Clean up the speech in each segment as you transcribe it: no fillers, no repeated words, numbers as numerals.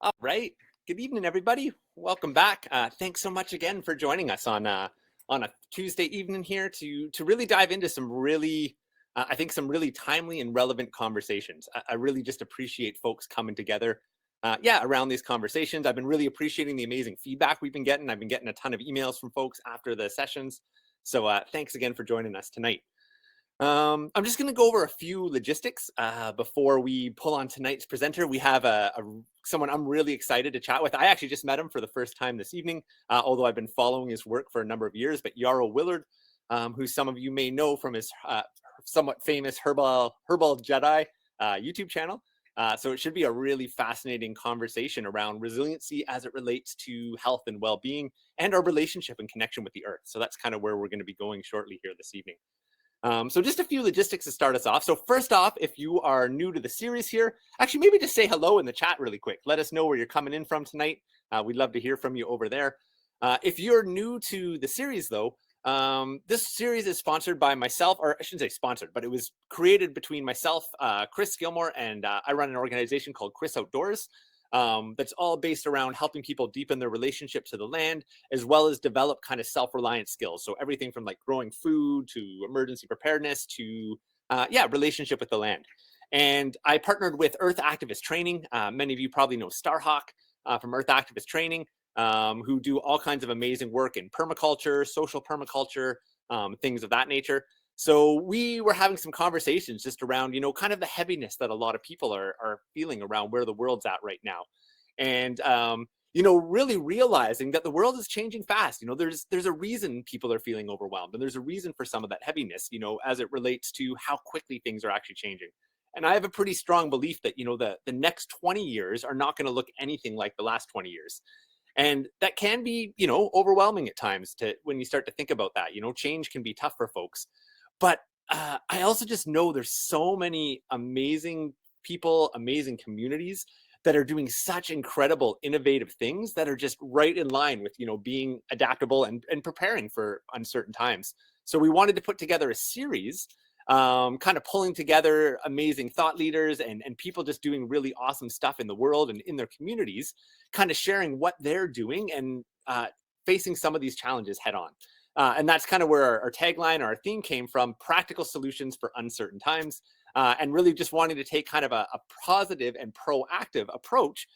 All right. Good evening, everybody. Welcome back. Thanks so much again for joining us on a Tuesday evening here to really dive into some really, I think, some really timely and relevant conversations. I really just appreciate folks coming together, around these conversations. I've been really appreciating the amazing feedback we've been getting. I've been getting a ton of emails from folks after the sessions. So thanks again for joining us tonight. I'm just going to go over a few logistics before we pull on tonight's presenter. We have someone I'm really excited to chat with. I actually just met him for the first time this evening, although I've been following his work for a number of years. But Yarrow Willard, who some of you may know from his somewhat famous Herbal Jedi YouTube channel. So it should be a really fascinating conversation around resiliency as it relates to health and well-being and our relationship and connection with the earth. So that's kind of where we're going to be going shortly here this evening. So just a few logistics to start us off. So first off, if you are new to the series here, actually maybe just say hello in the chat really quick. Let us know where you're coming in from tonight. We'd love to hear from you over there. If you're new to the series though, this series is sponsored by myself, or I shouldn't say sponsored, but it was created between myself, Chris Gilmore, and I run an organization called Chris Outdoors. That's all based around helping people deepen their relationship to the land, as well as develop kind of self-reliant skills. So everything from like growing food to emergency preparedness to, relationship with the land. And I partnered with Earth Activist Training. Many of you probably know Starhawk from Earth Activist Training, who do all kinds of amazing work in permaculture, social permaculture, things of that nature. So we were having some conversations just around, kind of the heaviness that a lot of people are feeling around where the world's at right now. And, really realizing that the world is changing fast. There's a reason people are feeling overwhelmed, and there's a reason for some of that heaviness, as it relates to how quickly things are actually changing. And I have a pretty strong belief that, the next 20 years are not going to look anything like the last 20 years. And that can be, overwhelming at times when you start to think about that. Change can be tough for folks. But I also just know there's so many amazing people, amazing communities that are doing such incredible, innovative things that are just right in line with, being adaptable and preparing for uncertain times. So we wanted to put together a series, kind of pulling together amazing thought leaders and people just doing really awesome stuff in the world and in their communities, kind of sharing what they're doing and facing some of these challenges head on. And that's kind of where our tagline, our theme came from: practical solutions for uncertain times, and really just wanting to take kind of a positive and proactive approach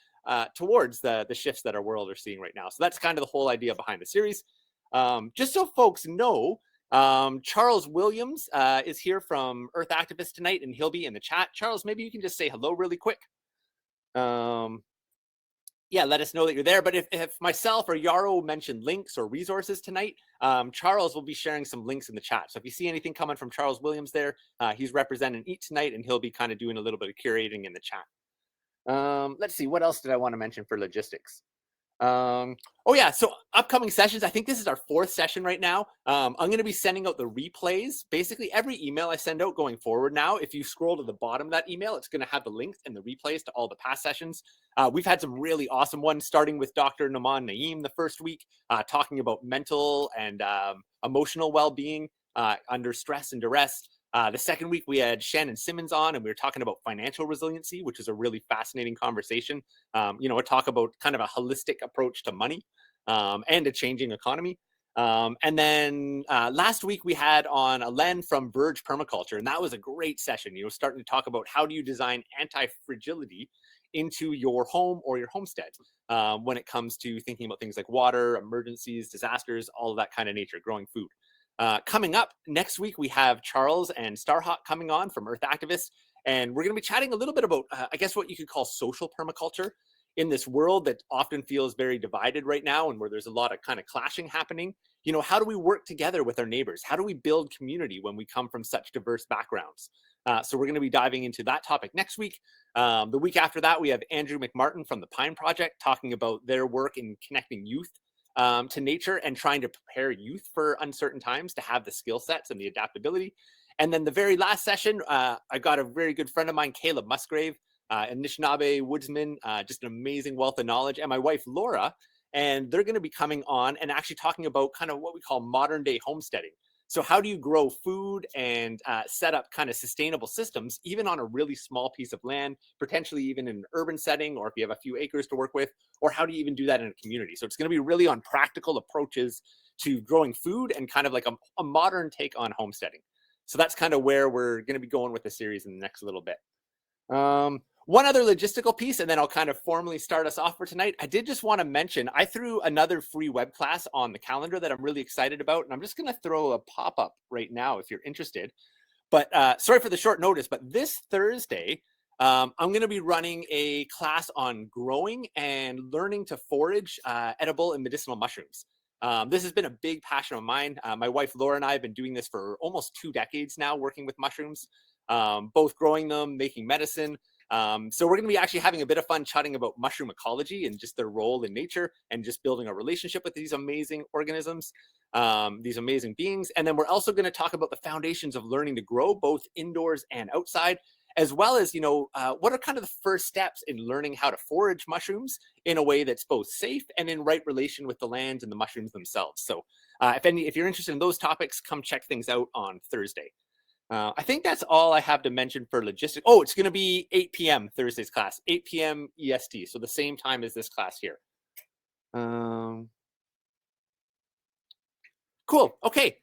towards the shifts that our world are seeing right now. So that's kind of the whole idea behind the series. Just so folks know, Charles Williams is here from Earth Activist tonight, and he'll be in the chat. Charles, maybe you can just say hello really quick. Let us know that you're there. But if myself or Yarrow mentioned links or resources tonight, Charles will be sharing some links in the chat. So if you see anything coming from Charles Williams there, he's representing EAT tonight, and he'll be kind of doing a little bit of curating in the chat. Let's see, what else did I want to mention for logistics? So upcoming sessions, I think this is our 4th session right now. I'm going to be sending out the replays. Basically every email I send out going forward now, if you scroll to the bottom of that email, it's going to have the links and the replays to all the past sessions. We've had some really awesome ones, starting with Dr. Naman Naeem the first week, talking about mental and emotional well-being under stress and duress. The second week, we had Shannon Simmons on, and we were talking about financial resiliency, which is a really fascinating conversation. A talk about kind of a holistic approach to money and a changing economy. And then last week, we had on Alen from Verge Permaculture, and that was a great session, starting to talk about how do you design anti-fragility into your home or your homestead when it comes to thinking about things like water, emergencies, disasters, all of that kind of nature, growing food. Coming up next week, we have Charles and Starhawk coming on from Earth Activist, and we're going to be chatting a little bit about, I guess, what you could call social permaculture in this world that often feels very divided right now, and where there's a lot of kind of clashing happening. How do we work together with our neighbors? How do we build community when we come from such diverse backgrounds? So we're going to be diving into that topic next week. The week after that, we have Andrew McMartin from the Pine Project talking about their work in connecting youth to nature and trying to prepare youth for uncertain times to have the skill sets and the adaptability. And then the very last session, I got a very good friend of mine, Caleb Musgrave, a Anishinaabe woodsman, just an amazing wealth of knowledge, and my wife, Laura, and they're going to be coming on and actually talking about kind of what we call modern day homesteading. So how do you grow food and set up kind of sustainable systems, even on a really small piece of land, potentially even in an urban setting, or if you have a few acres to work with, or how do you even do that in a community? So it's going to be really on practical approaches to growing food and kind of like a modern take on homesteading. So that's kind of where we're going to be going with the series in the next little bit. One other logistical piece, and then I'll kind of formally start us off for tonight. I did just want to mention, I threw another free web class on the calendar that I'm really excited about, and I'm just going to throw a pop-up right now if you're interested. But sorry for the short notice, but this Thursday, I'm going to be running a class on growing and learning to forage edible and medicinal mushrooms. This has been a big passion of mine. My wife, Laura, and I have been doing this for almost 2 decades now, working with mushrooms, both growing them, making medicine. So we're going to be actually having a bit of fun chatting about mushroom ecology and just their role in nature and just building a relationship with these amazing organisms, these amazing beings. And then we're also going to talk about the foundations of learning to grow both indoors and outside, as well as, what are kind of the first steps in learning how to forage mushrooms in a way that's both safe and in right relation with the land and the mushrooms themselves. So if you're interested in those topics, come check things out on Thursday. I think that's all I have to mention for logistics. Oh, it's going to be 8 p.m. Thursday's class, 8 p.m. EST. So the same time as this class here. Cool. Okay.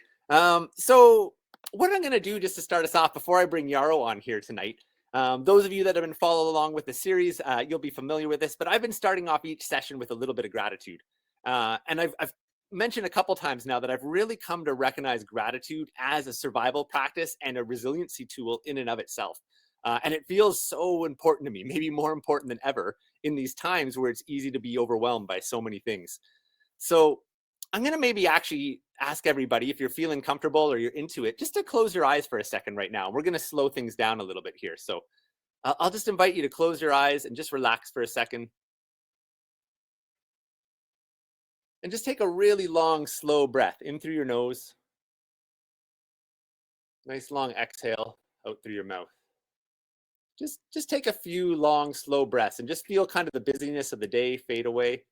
So what I'm going to do just to start us off before I bring Yarrow on here tonight, those of you that have been following along with the series, you'll be familiar with this, but I've been starting off each session with a little bit of gratitude. And I've mentioned a couple times now that I've really come to recognize gratitude as a survival practice and a resiliency tool in and of itself. And it feels so important to me, maybe more important than ever in these times where it's easy to be overwhelmed by so many things. So I'm going to maybe actually ask everybody, if you're feeling comfortable or you're into it, just to close your eyes for a second right now. We're going to slow things down a little bit here. So I'll just invite you to close your eyes and just relax for a second. And just take a really long, slow breath in through your nose. Nice long exhale out through your mouth. Just take a few long, slow breaths and just feel kind of the busyness of the day fade away.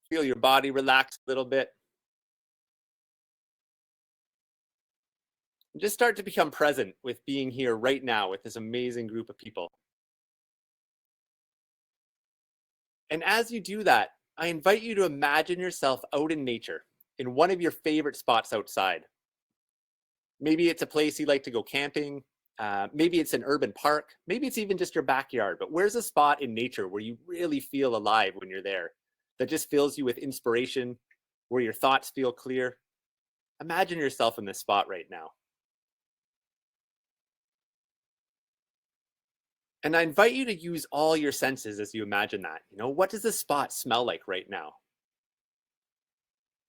Feel your body relax a little bit. And just start to become present with being here right now with this amazing group of people. And as you do that, I invite you to imagine yourself out in nature in one of your favorite spots outside. Maybe it's a place you like to go camping. Maybe it's an urban park. Maybe it's even just your backyard. But where's a spot in nature where you really feel alive when you're there, that just fills you with inspiration, where your thoughts feel clear? Imagine yourself in this spot right now. And I invite you to use all your senses as you imagine that. What does this spot smell like right now?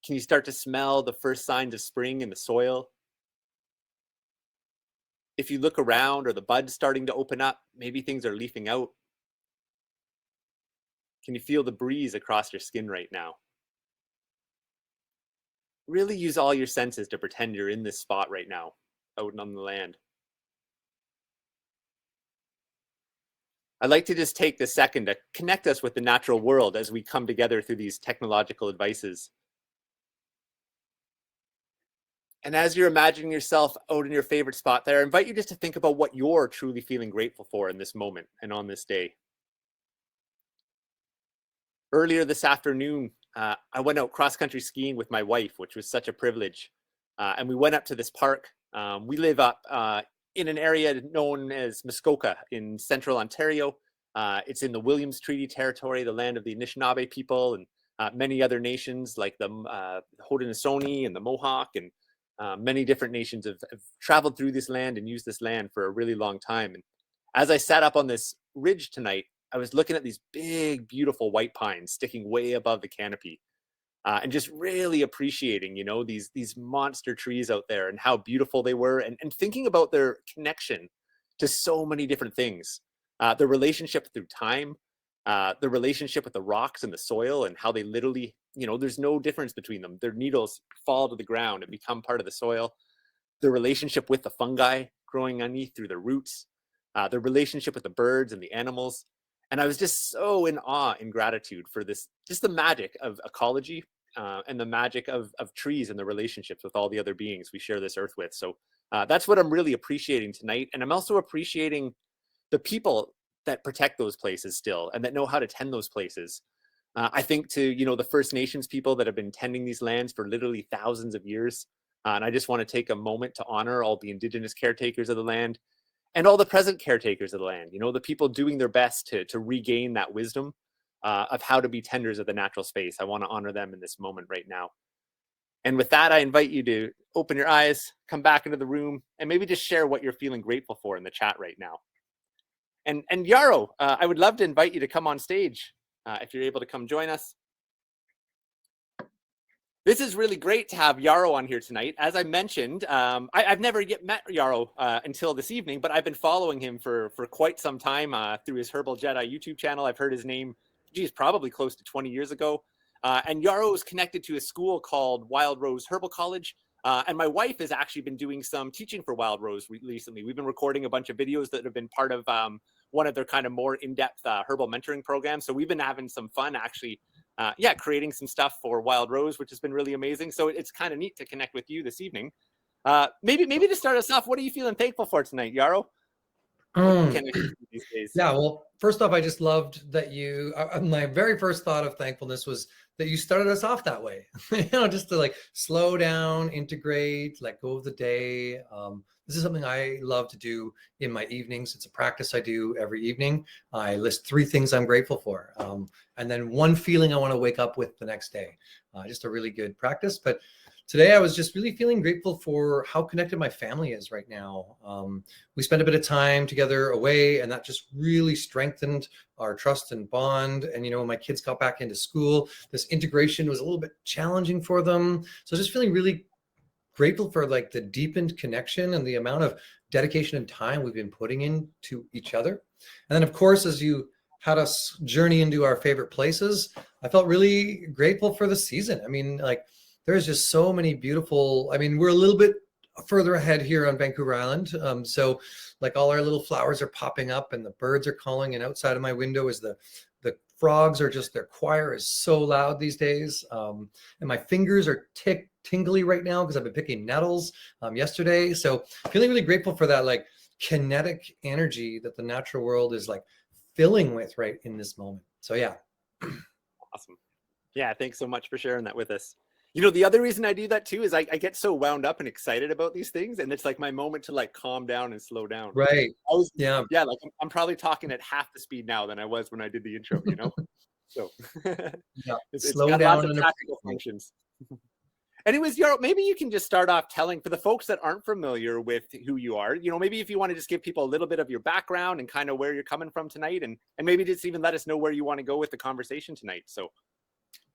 Can you start to smell the first signs of spring in the soil? If you look around, are the buds starting to open up? Maybe things are leafing out. Can you feel the breeze across your skin right now? Really use all your senses to pretend you're in this spot right now, out on the land. I'd like to just take this second to connect us with the natural world as we come together through these technological devices. And as you're imagining yourself out in your favorite spot there, I invite you just to think about what you're truly feeling grateful for in this moment and on this day. Earlier this afternoon, I went out cross-country skiing with my wife, which was such a privilege. And we went up to this park. We live up in an area known as Muskoka in central Ontario. It's in the Williams Treaty Territory, the land of the Anishinaabe people, and many other nations like the Haudenosaunee and the Mohawk, and many different nations have traveled through this land and used this land for a really long time. And as I sat up on this ridge tonight, I was looking at these big, beautiful white pines sticking way above the canopy, and just really appreciating, these monster trees out there and how beautiful they were, and thinking about their connection to so many different things, their relationship through time, the relationship with the rocks and the soil, and how they literally, there's no difference between them. Their needles fall to the ground and become part of the soil. The relationship with the fungi growing underneath through their roots, their relationship with the birds and the animals. And I was just so in awe and gratitude for this, just the magic of ecology, and the magic of trees and the relationships with all the other beings we share this earth with. So that's what I'm really appreciating tonight. And I'm also appreciating the people that protect those places still and that know how to tend those places. I think to, the First Nations people that have been tending these lands for literally thousands of years. And I just want to take a moment to honor all the Indigenous caretakers of the land and all the present caretakers of the land, the people doing their best to regain that wisdom of how to be tenders of the natural space. I want to honor them in this moment right now. And with that, I invite you to open your eyes, come back into the room, and maybe just share what you're feeling grateful for in the chat right now. And Yarrow, I would love to invite you to come on stage if you're able to come join us. This is really great to have Yarrow on here tonight. As I mentioned, I've never yet met Yarrow until this evening, but I've been following him for quite some time through his Herbal Jedi YouTube channel. I've heard his name, probably close to 20 years ago. And Yarrow is connected to a school called Wild Rose Herbal College. And my wife has actually been doing some teaching for Wild Rose recently. We've been recording a bunch of videos that have been part of one of their kind of more in-depth herbal mentoring programs. So we've been having some fun actually, creating some stuff for Wild Rose, which has been really amazing. So it's kind of neat to connect with you this evening. Maybe to start us off, what are you feeling thankful for tonight, Yarrow? These days? Yeah, well, first off, I just loved that you, my very first thought of thankfulness was that you started us off that way, just to like slow down, integrate, let go of the day. This is something I love to do in my evenings. It's a practice I do every evening. I list 3 things I'm grateful for, and then 1 feeling I want to wake up with the next day. Just a really good practice. But today I was just really feeling grateful for how connected my family is right now. We spent a bit of time together away, and that just really strengthened our trust and bond. And, when my kids got back into school, this integration was a little bit challenging for them. So just feeling really grateful for like the deepened connection and the amount of dedication and time we've been putting into each other. And then, of course, as you had us journey into our favorite places, I felt really grateful for the season. I mean, like, there's just so many beautiful, we're a little bit further ahead here on Vancouver Island. So like all our little flowers are popping up and the birds are calling, and outside of my window is the frogs are just, their choir is so loud these days. And my fingers are tingly right now because I've been picking nettles yesterday. So feeling really grateful for that like kinetic energy that the natural world is like filling with right in this moment. So yeah. Awesome. Yeah, thanks so much for sharing that with us. The other reason I do that too is I get so wound up and excited about these things, and it's like my moment to like calm down and slow down. Right. Yeah. Like I'm probably talking at half the speed now than I was when I did the intro, So yeah, it's slow got down lots of practical functions. Anyways, Yarrow, maybe you can just start off telling, for the folks that aren't familiar with who you are, maybe if you want to just give people a little bit of your background and kind of where you're coming from tonight, and maybe just even let us know where you want to go with the conversation tonight. So.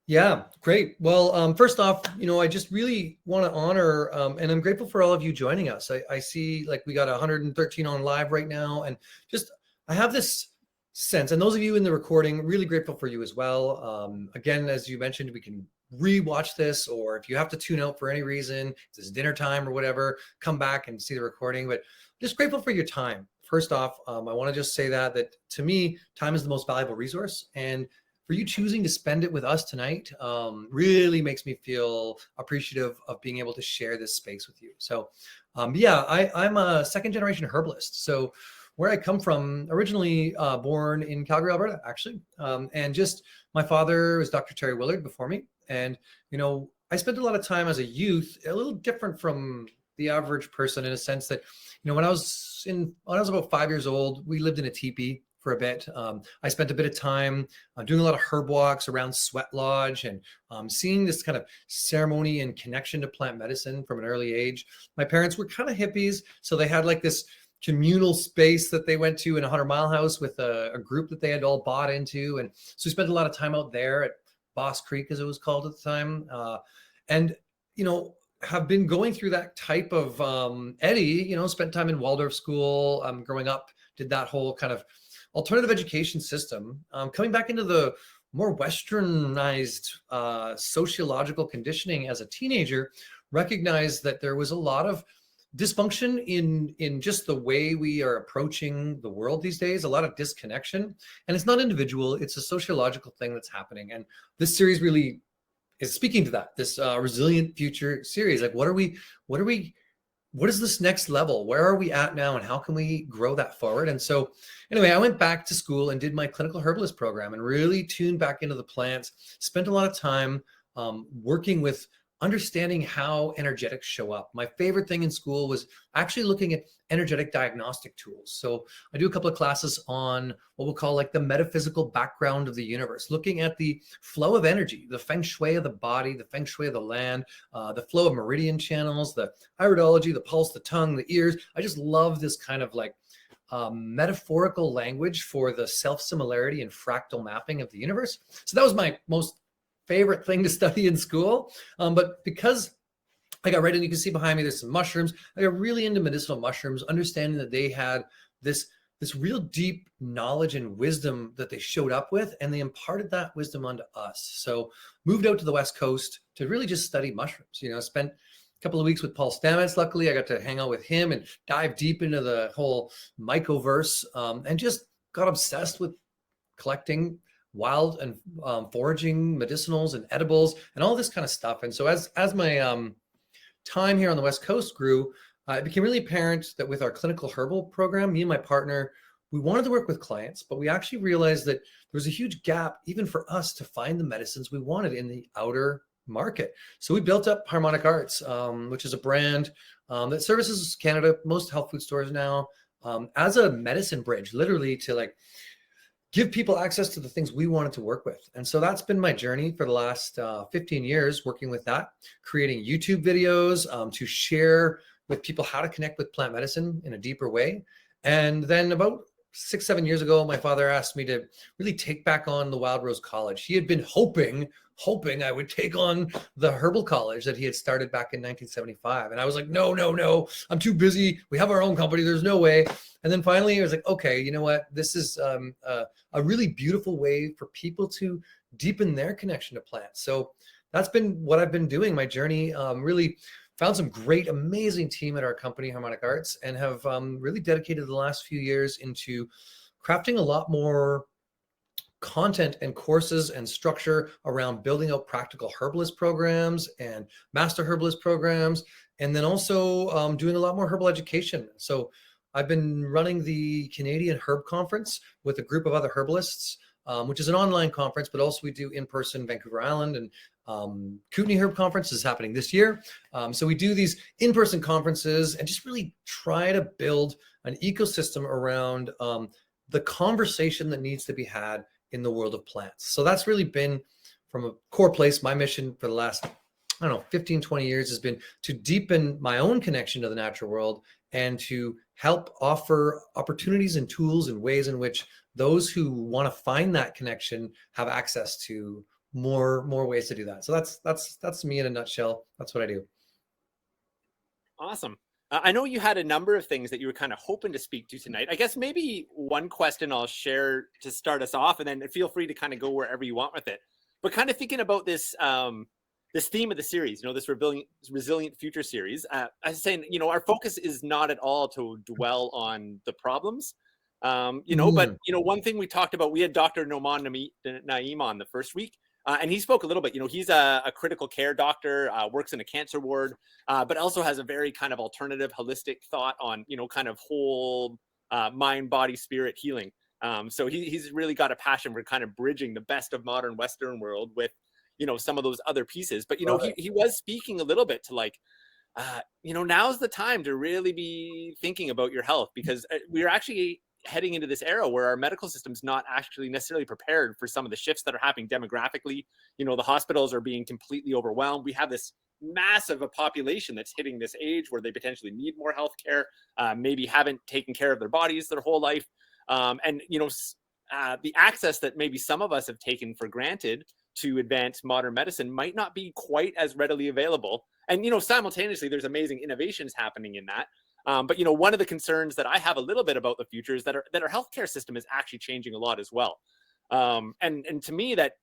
Yeah, great. Well, first off, I just really want to honor, and I'm grateful for all of you joining us. I see like we got 113 on live right now, and just I have this sense, and those of you in the recording, really grateful for you as well. Again, as you mentioned, we can rewatch this, or if you have to tune out for any reason, if it's dinner time or whatever, come back and see the recording. But just grateful for your time. First off, I want to just say that to me, time is the most valuable resource, and for you choosing to spend it with us tonight really makes me feel appreciative of being able to share this space with you. So I'm a 2nd-generation herbalist. So where I come from, originally born in Calgary, Alberta, actually. And just my father was Dr. Terry Willard before me. And, I spent a lot of time as a youth, a little different from the average person in a sense that, when I was about 5 years old, we lived in a teepee for a bit. I spent a bit of time doing a lot of herb walks around Sweat Lodge and seeing this kind of ceremony and connection to plant medicine from an early age. My parents were kind of hippies, so they had like this communal space that they went to in a 100-mile house with a group that they had all bought into. And so we spent a lot of time out there at Boss Creek, as it was called at the time. And, have been going through that type of Eddie, spent time in Waldorf school growing up, did that whole kind of alternative education system, coming back into the more westernized sociological conditioning as a teenager, recognized that there was a lot of dysfunction in just the way we are approaching the world these days, a lot of disconnection. And it's not individual, it's a sociological thing that's happening. And this series really is speaking to that, this resilient future series. Like, what is this next level? Where are we at now, and how can we grow that forward? And so anyway, I went back to school and did my clinical herbalist program and really tuned back into the plants, spent a lot of time working with understanding how energetics show up. My favorite thing in school was actually looking at energetic diagnostic tools. So I do a couple of classes on what we'll call like the metaphysical background of the universe, looking at the flow of energy, the feng shui of the body, the feng shui of the land, the flow of meridian channels, the iridology, the pulse, the tongue, the ears. I just love this kind of like metaphorical language for the self-similarity and fractal mapping of the universe. So that was my most favorite thing to study in school. But because I got right in, you can see behind me, there's some mushrooms. I got really into medicinal mushrooms, understanding that they had this real deep knowledge and wisdom that they showed up with, and they imparted that wisdom onto us. So moved out to the West Coast to really just study mushrooms. Spent a couple of weeks with Paul Stamets. Luckily, I got to hang out with him and dive deep into the whole mycoverse, and just got obsessed with collecting wild and foraging medicinals and edibles and all this kind of stuff. And so as my time here on the West Coast grew, it became really apparent that with our clinical herbal program, me and my partner, we wanted to work with clients, but we actually realized that there was a huge gap even for us to find the medicines we wanted in the outer market. So we built up Harmonic Arts, which is a brand that services Canada, most health food stores now, as a medicine bridge, literally to like give people access to the things we wanted to work with. And so that's been my journey for the last 15 years, working with that, creating YouTube videos to share with people how to connect with plant medicine in a deeper way. And then about 6-7 years ago, my father asked me to really take back on the Wild Rose College. He had been hoping I would take on the Herbal College that he had started back in 1975. And I was like, no, I'm too busy. We have our own company. There's no way. And then finally, I was like, okay, you know what? This is a really beautiful way for people to deepen their connection to plants. So that's been what I've been doing. My journey, really found some great, amazing team at our company, Harmonic Arts, and have really dedicated the last few years into crafting a lot more content and courses and structure around building out practical herbalist programs and master herbalist programs, and then also doing a lot more herbal education. So I've been running the Canadian Herb Conference with a group of other herbalists, which is an online conference, but also we do in-person Vancouver Island, and Kootenay Herb Conference is happening this year. So we do these in-person conferences and just really try to build an ecosystem around the conversation that needs to be had in the world of plants. So that's really been, from a core place, my mission for the last, 15, 20 years has been to deepen my own connection to the natural world and to help offer opportunities and tools and ways in which those who want to find that connection have access to more ways to do that. So that's me in a nutshell. That's what I do. Awesome. I know you had a number of things that you were kind of hoping to speak to tonight. I guess maybe one question I'll share to start us off, and then feel free to kind of go wherever you want with it. But kind of thinking about this this theme of the series, this resilient future series. I was saying, our focus is not at all to dwell on the problems, but one thing we talked about, we had Dr. Noman Naeem on the first week. And he spoke a little bit, he's a critical care doctor, works in a cancer ward, but also has a very kind of alternative, holistic thought on, kind of whole mind, body, spirit healing. So he's really got a passion for kind of bridging the best of modern Western world with, some of those other pieces. But, he was speaking a little bit to like, now's the time to really be thinking about your health, because we're actually heading into this era where our medical system's not actually necessarily prepared for some of the shifts that are happening demographically. The hospitals are being completely overwhelmed. We have this massive a population that's hitting this age where they potentially need more healthcare, maybe haven't taken care of their bodies their whole life. And the access that maybe some of us have taken for granted to advance modern medicine might not be quite as readily available. And, simultaneously, there's amazing innovations happening in that. But one of the concerns that I have a little bit about the future is that our healthcare system is actually changing a lot as well. And to me, that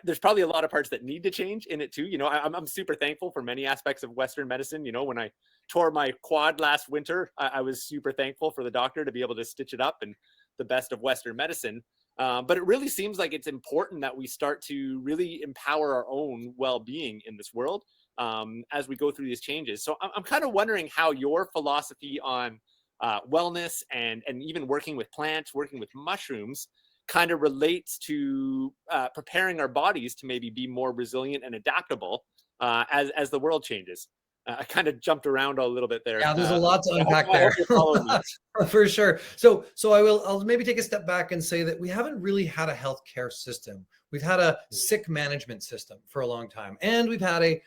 there's probably a lot of parts that need to change in it too. I'm super thankful for many aspects of Western medicine. When I tore my quad last winter, I was super thankful for the doctor to be able to stitch it up, and the best of Western medicine. But it really seems like it's important that we start to really empower our own well-being in this world as we go through these changes. So I'm kind of wondering how your philosophy on wellness and even working with plants, working with mushrooms, kind of relates to preparing our bodies to maybe be more resilient and adaptable as the world changes. I kind of jumped around a little bit there. Yeah, there's a lot to unpack I hope there. you're following me. For sure. So I'll maybe take a step back and say that we haven't really had a healthcare system. We've had a sick management system for a long time, and we've had a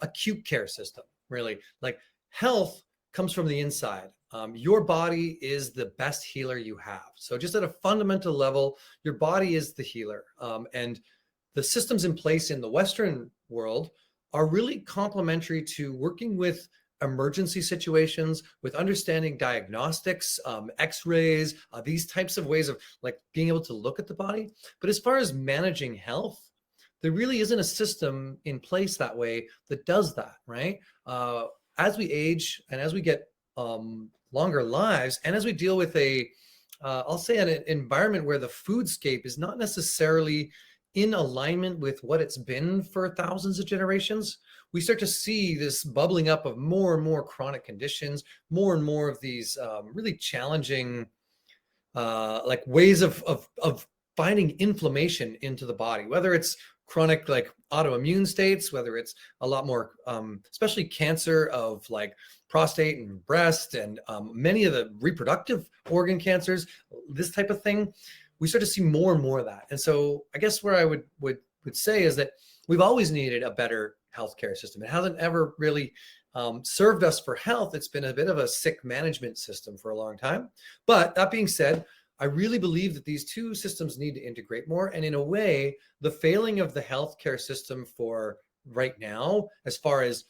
acute care system. Really, like health comes from the inside. Your body is the best healer you have. So just at a fundamental level, your body is the healer. And the systems in place in the Western world are really complementary to working with emergency situations, with understanding diagnostics, x-rays, these types of ways of like being able to look at the body. But as far as managing health, there really isn't a system in place that way that does that, right? As we age and as we get longer lives, and as we deal with I'll say an environment where the foodscape is not necessarily in alignment with what it's been for thousands of generations, we start to see this bubbling up of more and more chronic conditions, more and more of these really challenging like ways of finding inflammation into the body, whether it's chronic like autoimmune states, whether it's a lot more, especially cancer of like prostate and breast and many of the reproductive organ cancers, this type of thing. We start to see more and more of that. And so I guess where I would say is that we've always needed a better healthcare system. It hasn't ever really served us for health. It's been a bit of a sick management system for a long time. But that being said, I really believe that these two systems need to integrate more. And in a way, the failing of the healthcare system for right now, as far as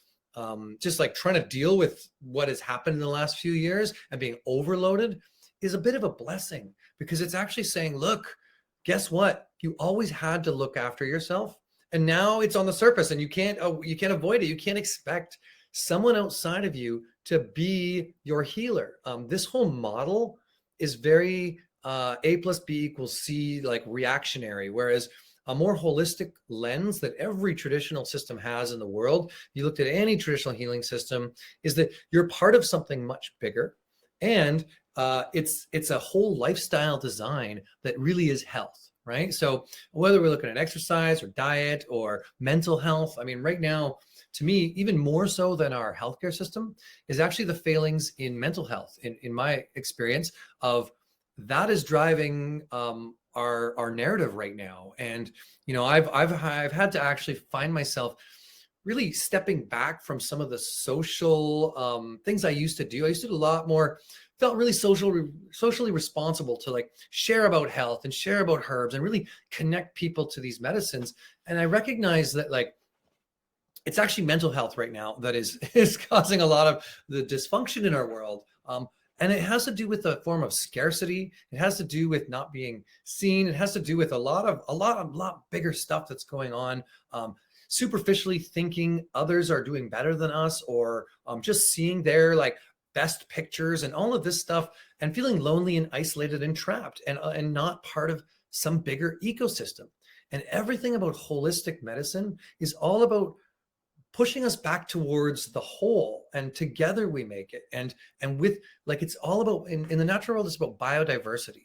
just like trying to deal with what has happened in the last few years and being overloaded, is a bit of a blessing, because it's actually saying, look, guess what? You always had to look after yourself, and now it's on the surface, and you can't avoid it. You can't expect someone outside of you to be your healer. This whole model is very A plus B equals C, like reactionary, whereas a more holistic lens that every traditional system has in the world, you looked at any traditional healing system, is that you're part of something much bigger, and it's a whole lifestyle design that really is health, right? So whether we're looking at exercise or diet or mental health, I mean, right now, to me, even more so than our healthcare system, is actually the failings in mental health, in my experience, of that is driving our narrative right now. And I've had to actually find myself really stepping back from some of the social things I used to do. I used to do a lot more, felt really socially responsible to like share about health and share about herbs and really connect people to these medicines. And I recognize that like it's actually mental health right now that is causing a lot of the dysfunction in our world. And it has to do with a form of scarcity. It has to do with not being seen. It has to do with a lot bigger stuff that's going on. Superficially thinking others are doing better than us, or just seeing their like best pictures and all of this stuff, and feeling lonely and isolated and trapped and not part of some bigger ecosystem. And everything about holistic medicine is all about pushing us back towards the whole, and together we make it. And with like, it's all about in the natural world, it's about biodiversity.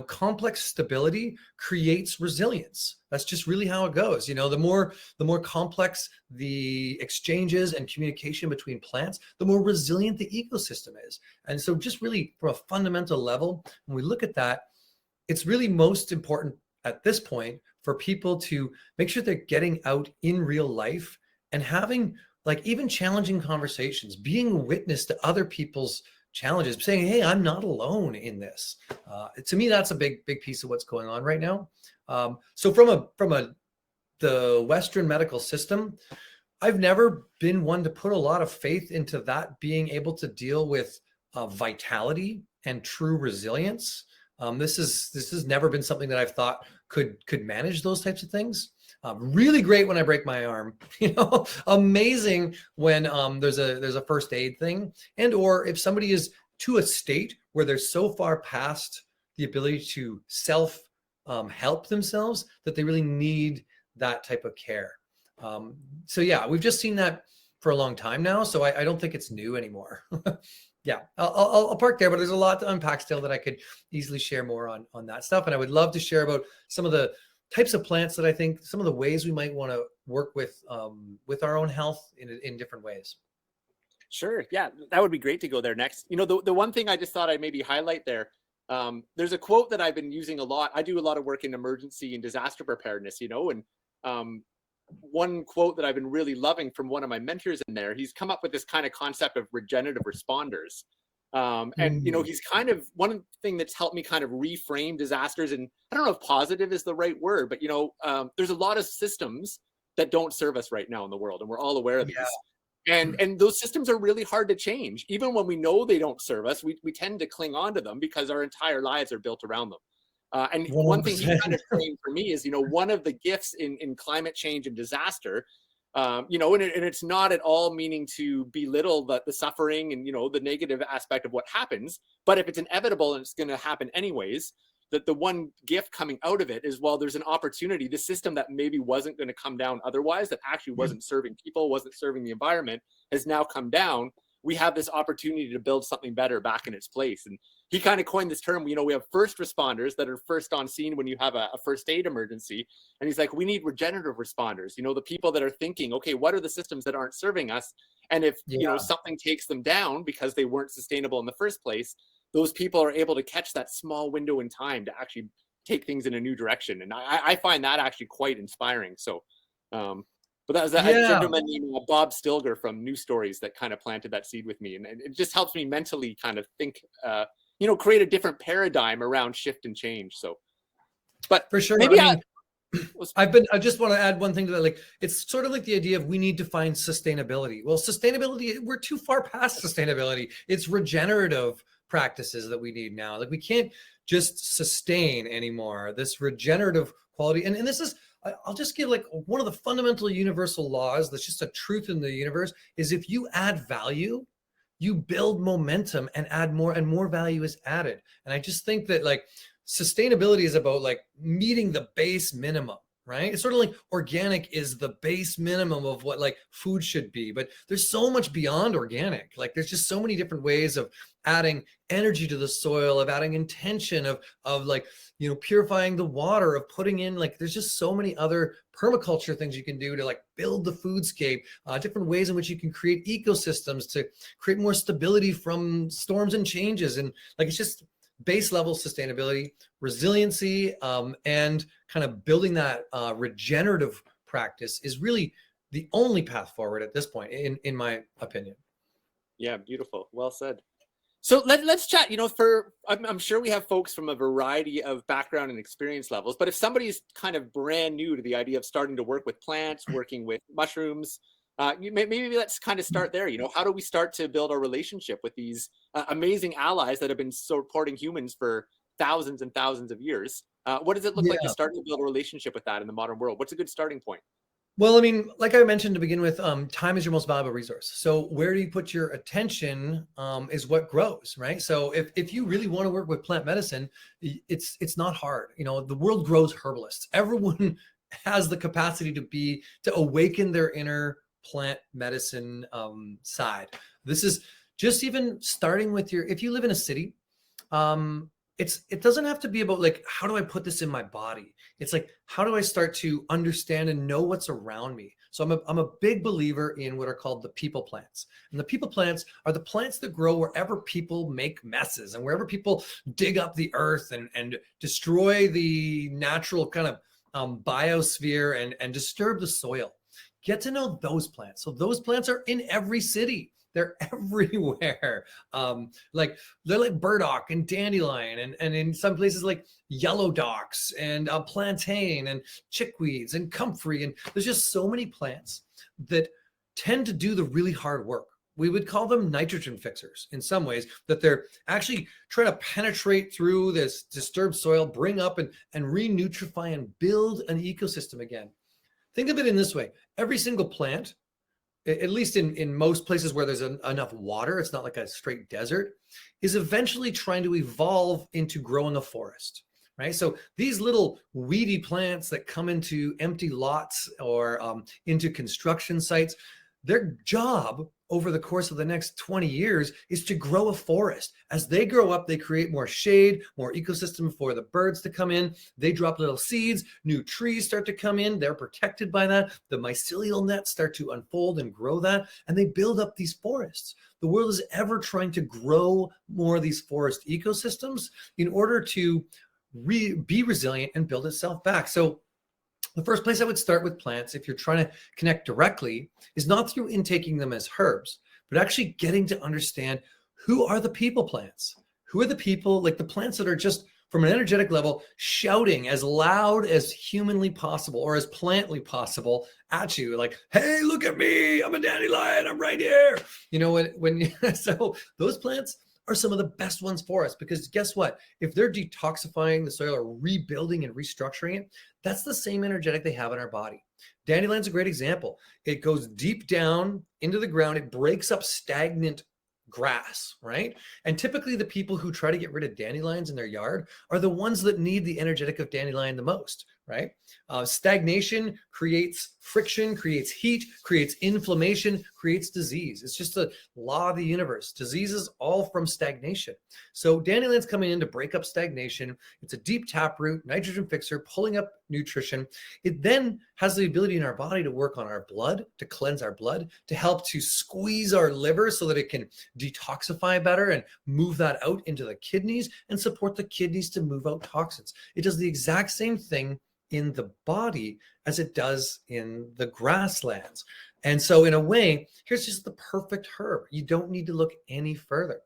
Complex stability creates resilience. That's just really how it goes. The more complex the exchanges and communication between plants, the more resilient the ecosystem is. And so just really from a fundamental level, when we look at that, it's really most important at this point for people to make sure they're getting out in real life and having like even challenging conversations, being a witness to other people's challenges, saying, hey, I'm not alone in this. To me, that's a big piece of what's going on right now. So from the Western medical system, I've never been one to put a lot of faith into that being able to deal with vitality and true resilience. This has never been something that I've thought could manage those types of things. Really great when I break my arm, amazing when there's a first aid thing, and or if somebody is to a state where they're so far past the ability to self help themselves that they really need that type of care. So yeah, we've just seen that for a long time now. So I don't think it's new anymore. Yeah, I'll park there, but there's a lot to unpack still that I could easily share more on that stuff. And I would love to share about some of the types of plants that I think, some of the ways we might want to work with our own health in different ways. Sure. Yeah, that would be great to go there next. The one thing I just thought I'd maybe highlight there, there's a quote that I've been using a lot. I do a lot of work in emergency and disaster preparedness, and one quote that I've been really loving from one of my mentors in there, he's come up with this kind of concept of regenerative responders. And he's kind of one thing that's helped me kind of reframe disasters. And I don't know if positive is the right word, but there's a lot of systems that don't serve us right now in the world, and we're all aware of these. And those systems are really hard to change. Even when we know they don't serve us, we tend to cling on to them because our entire lives are built around them. And 100%. One thing he kind of framed for me is, one of the gifts in climate change and disaster, and it's not at all meaning to belittle the suffering and, the negative aspect of what happens. But if it's inevitable and it's going to happen anyways, that the one gift coming out of it is, well, there's an opportunity. The system that maybe wasn't going to come down otherwise, that actually wasn't serving people, wasn't serving the environment, has now come down. We have this opportunity to build something better back in its place. And he kind of coined this term, we have first responders that are first on scene when you have a first aid emergency. And he's like, we need regenerative responders, the people that are thinking, okay, what are the systems that aren't serving us? And if, something takes them down because they weren't sustainable in the first place, those people are able to catch that small window in time to actually take things in a new direction. And I find that actually quite inspiring. So, but that was a gentleman named Bob Stilger from New Stories that kind of planted that seed with me. And it just helps me mentally kind of think, create a different paradigm around shift and change. So, but for sure, maybe I just want to add one thing to that. Like, it's sort of like the idea of we need to find sustainability. Well, sustainability, we're too far past sustainability. It's regenerative practices that we need now. Like, we can't just sustain anymore, this regenerative quality. And this is, I'll just give like one of the fundamental universal laws that's just a truth in the universe is if you add value, you build momentum and add more, and more value is added. And I just think that like sustainability is about like meeting the base minimum, right? It's sort of like organic is the base minimum of what like food should be, but there's so much beyond organic. Like, there's just so many different ways of adding energy to the soil, of adding intention, of like, purifying the water, of putting in, like, there's just so many other permaculture things you can do to like build the foodscape, different ways in which you can create ecosystems to create more stability from storms and changes. And like, it's just base level sustainability, resiliency, and kind of building that regenerative practice is really the only path forward at this point, in my opinion. Yeah, beautiful. Well said. So let's chat, I'm sure we have folks from a variety of background and experience levels, but if somebody's kind of brand new to the idea of starting to work with plants, working with mushrooms, maybe let's kind of start there. How do we start to build a relationship with these amazing allies that have been supporting humans for thousands and thousands of years? What does it look like to start to build a relationship with that in the modern world? What's a good starting point? Well, I mean, like I mentioned to begin with, time is your most valuable resource. So where do you put your attention is what grows, right? So if you really want to work with plant medicine, it's not hard. The world grows herbalists. Everyone has the capacity to awaken their inner plant medicine side. This is just even starting with if you live in a city, it doesn't have to be about like, how do I put this in my body? It's like, how do I start to understand and know what's around me? So I'm a big believer in what are called the people plants. And the people plants are the plants that grow wherever people make messes and wherever people dig up the earth and destroy the natural kind of biosphere and disturb the soil. Get to know those plants. So those plants are in every city. They're everywhere. Like, they're like burdock and dandelion, and in some places like yellow docks and plantain and chickweeds and comfrey. And there's just so many plants that tend to do the really hard work. We would call them nitrogen fixers in some ways, that they're actually trying to penetrate through this disturbed soil, bring up and re-nutrify and build an ecosystem again. Think of it in this way. Every single plant, at least in most places where there's enough water, it's not like a straight desert, is eventually trying to evolve into growing a forest, right? So these little weedy plants that come into empty lots or into construction sites, their job over the course of the next 20 years is to grow a forest. As they grow up, they create more shade, more ecosystem for the birds to come in. They drop little seeds, new trees start to come in. They're protected by that. The mycelial nets start to unfold and grow that, and they build up these forests. The world is ever trying to grow more of these forest ecosystems in order to be resilient and build itself back. So the first place I would start with plants, if you're trying to connect directly, is not through intaking them as herbs, but actually getting to understand who are the people plants? Who are the people, like the plants that are just from an energetic level, shouting as loud as humanly possible or as plantly possible at you, like, hey, look at me, I'm a dandelion, I'm right here. You know, so those plants are some of the best ones for us, because guess what? If they're detoxifying the soil or rebuilding and restructuring it, that's the same energetic they have in our body. Dandelion's a great example. It goes deep down into the ground. It breaks up stagnant grass, right? And typically the people who try to get rid of dandelions in their yard are the ones that need the energetic of dandelion the most, right? Stagnation creates friction, creates heat, creates inflammation, creates disease. It's just a law of the universe. Disease is all from stagnation. So dandelion's coming in to break up stagnation. It's a deep taproot, nitrogen fixer, pulling up nutrition. It then has the ability in our body to work on our blood, to cleanse our blood, to help to squeeze our liver so that it can detoxify better and move that out into the kidneys and support the kidneys to move out toxins. It does the exact same thing in the body as it does in the grasslands. And so in a way, here's just the perfect herb. You don't need to look any further.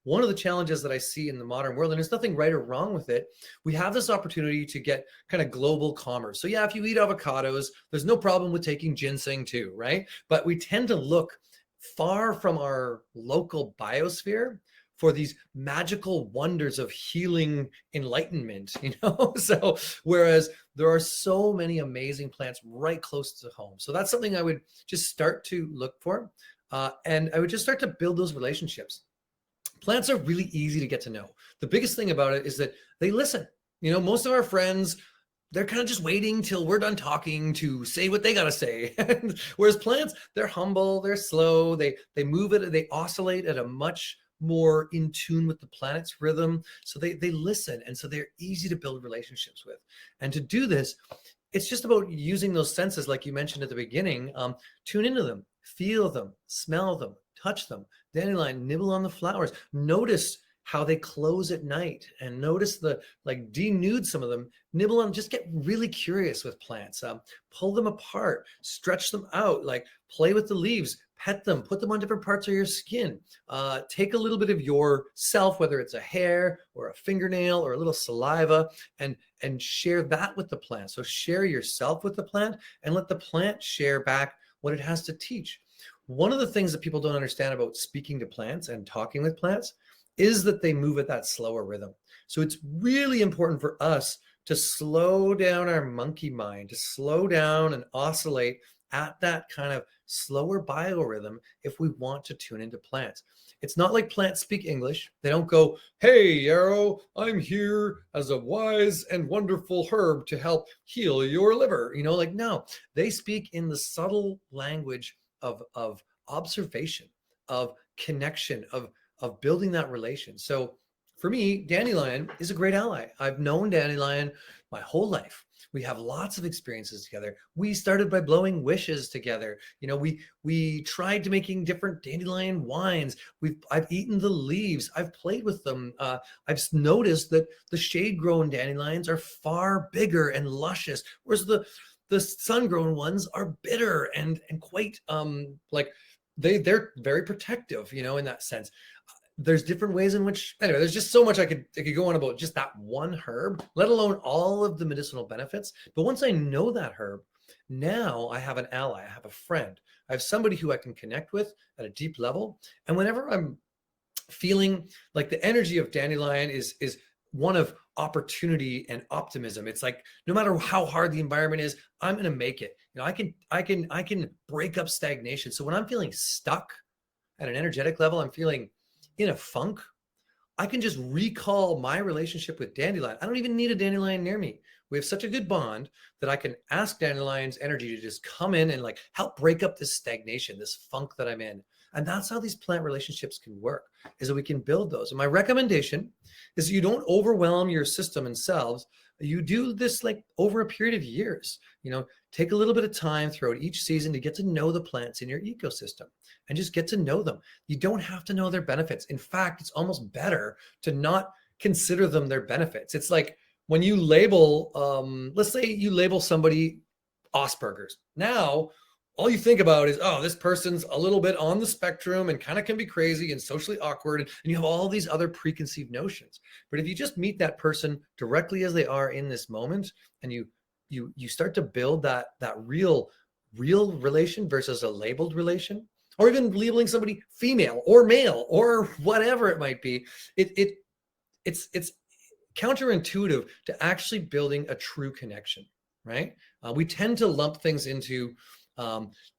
One of the challenges that I see in the modern world, and there's nothing right or wrong with it, we have this opportunity to get kind of global commerce. So yeah, if you eat avocados, there's no problem with taking ginseng too, right? But we tend to look far from our local biosphere for these magical wonders of healing enlightenment, you know? So whereas there are so many amazing plants right close to home. So that's something I would just start to look for. And I would just start to build those relationships. Plants are really easy to get to know. The biggest thing about it is that they listen. You know, most of our friends, they're kind of just waiting till we're done talking to say what they got to say. Whereas plants, they're humble, they're slow, they move it, they oscillate at a much more in tune with the planet's rhythm. So they listen. And so they're easy to build relationships with. And to do this, it's just about using those senses, like you mentioned at the beginning. Tune into them, feel them, smell them, touch them. Dandelion, nibble on the flowers. Notice how they close at night, and notice the, like, denude some of them, nibble on, just get really curious with plants. Pull them apart, stretch them out, like play with the leaves, pet them, put them on different parts of your skin. Take a little bit of yourself, whether it's a hair or a fingernail or a little saliva, and share that with the plant. So share yourself with the plant and let the plant share back what it has to teach. One of the things that people don't understand about speaking to plants and talking with plants is that they move at that slower rhythm. So it's really important for us to slow down our monkey mind, to slow down and oscillate at that kind of slower biorhythm if we want to tune into plants. It's not like plants speak English. They don't go, hey, Yarrow, I'm here as a wise and wonderful herb to help heal your liver. You know, like, no, they speak in the subtle language of observation, of connection, of building that relation. So for me, dandelion is a great ally. I've known dandelion my whole life. We have lots of experiences together. We started by blowing wishes together. You know, we tried to making different dandelion wines. I've eaten the leaves. I've played with them. I've noticed that the shade-grown dandelions are far bigger and luscious, whereas the sun-grown ones are bitter and quite like they're very protective, you know, in that sense. There's different ways in which, anyway, there's just so much I could go on about just that one herb, let alone all of the medicinal benefits. But once I know that herb, now I have an ally, I have a friend, I have somebody who I can connect with at a deep level. And whenever I'm feeling like the energy of dandelion is one of opportunity and optimism, it's like, no matter how hard the environment is, I'm going to make it. You know, I can break up stagnation. So when I'm feeling stuck at an energetic level, I'm feeling in a funk, I can just recall my relationship with dandelion. I don't even need a dandelion near me. We have such a good bond that I can ask dandelion's energy to just come in and like help break up this stagnation, this funk that I'm in. And that's how these plant relationships can work, is that we can build those. And my recommendation is you don't overwhelm your system and selves. You do this like over a period of years. You know, take a little bit of time throughout each season to get to know the plants in your ecosystem and just get to know them. You don't have to know their benefits. In fact, it's almost better to not consider them their benefits. It's like when you label, let's say you label somebody Asperger's. Now, all you think about is, oh, this person's a little bit on the spectrum and kind of can be crazy and socially awkward. And you have all these other preconceived notions. But if you just meet that person directly as they are in this moment, and you start to build that real relation versus a labeled relation, or even labeling somebody female or male or whatever it might be, it's counterintuitive to actually building a true connection, right? We tend to lump things into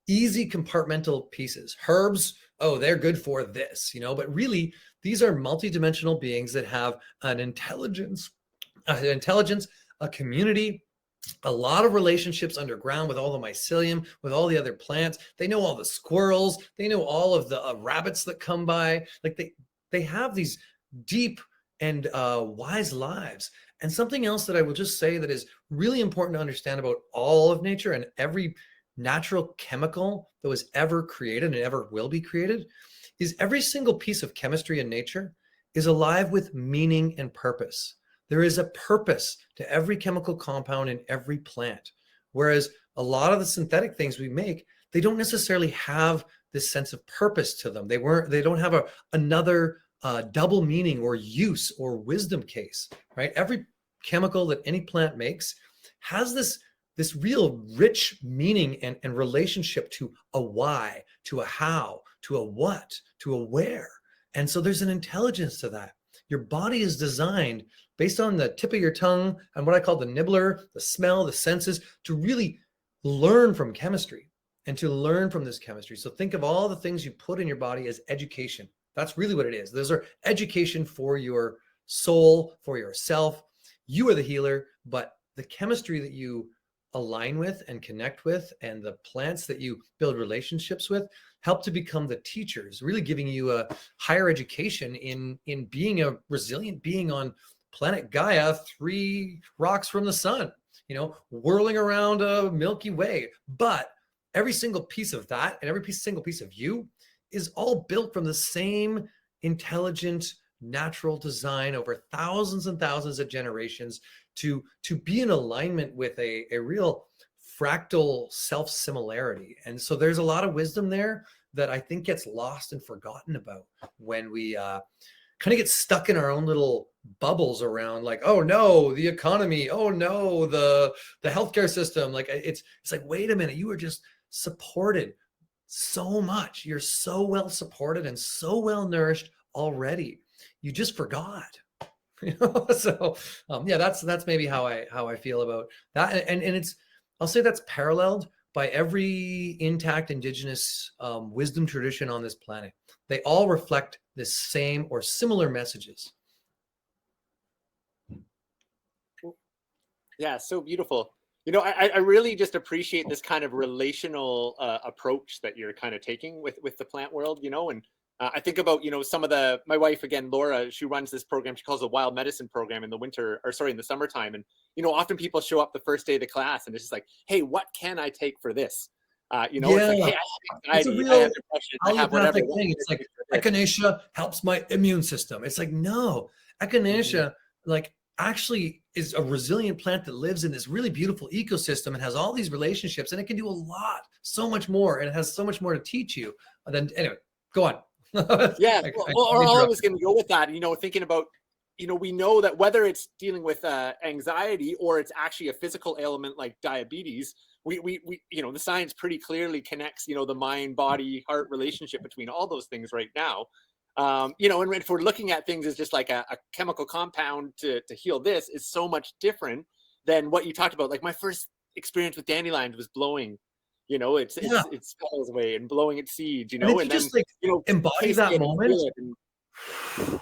easy compartmental pieces. Herbs, oh, they're good for this, you know, but really these are multidimensional beings that have an intelligence, a community, a lot of relationships underground with all the mycelium, with all the other plants. They know all the squirrels. They know all of the rabbits that come by. Like they have these deep and wise lives. And something else that I will just say that is really important to understand about all of nature and every natural chemical that was ever created and ever will be created is every single piece of chemistry in nature is alive with meaning and purpose. There is a purpose to every chemical compound in every plant. Whereas a lot of the synthetic things we make, they don't necessarily have this sense of purpose to them. They don't have another double meaning or use or wisdom case, right? Every chemical that any plant makes has this real rich meaning and relationship to a why, to a how, to a what, to a where. And so there's an intelligence to that. Your body is designed based on the tip of your tongue and what I call the nibbler, the smell, the senses, to really learn from chemistry and to learn from this chemistry. So think of all the things you put in your body as education. That's really what it is. Those are education for your soul, for yourself. You are the healer, but the chemistry that you align with and connect with and the plants that you build relationships with help to become the teachers, really giving you a higher education in being a resilient being on planet Gaia, 3 rocks from the sun, you know, whirling around a Milky Way. But every single piece of that and every single piece of you is all built from the same intelligent, natural design over thousands and thousands of generations to be in alignment with a real fractal self-similarity. And so there's a lot of wisdom there that I think gets lost and forgotten about when we kind of get stuck in our own little bubbles around like, oh no, the economy, oh no, the healthcare system. Like it's like, wait a minute, you were just supported so much. You're so well supported and so well nourished already. You just forgot. You know? So yeah, that's maybe how I feel about that. And it's, I'll say that's paralleled by every intact indigenous wisdom tradition on this planet. They all reflect the same or similar messages. Yeah, so beautiful. You know, I really just appreciate this kind of relational approach that you're kind of taking with the plant world, you know, and I think about, you know, some of my wife, again, Laura, she runs this program. She calls it a wild medicine program in the summertime. And, you know, often people show up the first day of the class and it's just like, hey, what can I take for this? You know, yeah. It's like, hey, I have anxiety, I have depression, I have whatever. Thing. It's like echinacea helps my immune system. It's like, no, echinacea, like actually is a resilient plant that lives in this really beautiful ecosystem and has all these relationships, and it can do a lot, so much more, and it has so much more to teach you. And then anyway, go on. Yeah, all I was going to go with that, you know, thinking about, you know, we know that whether it's dealing with anxiety or it's actually a physical ailment like diabetes, we you know, the science pretty clearly connects, you know, the mind, body, heart relationship between all those things right now. You know, and if we're looking at things as just like a chemical compound to heal this, is so much different than what you talked about. Like my first experience with dandelions was blowing, you know, Yeah. its petals away and blowing its seeds, you And know, if you and then, just like you know, embody tasting that it and moment, feel it and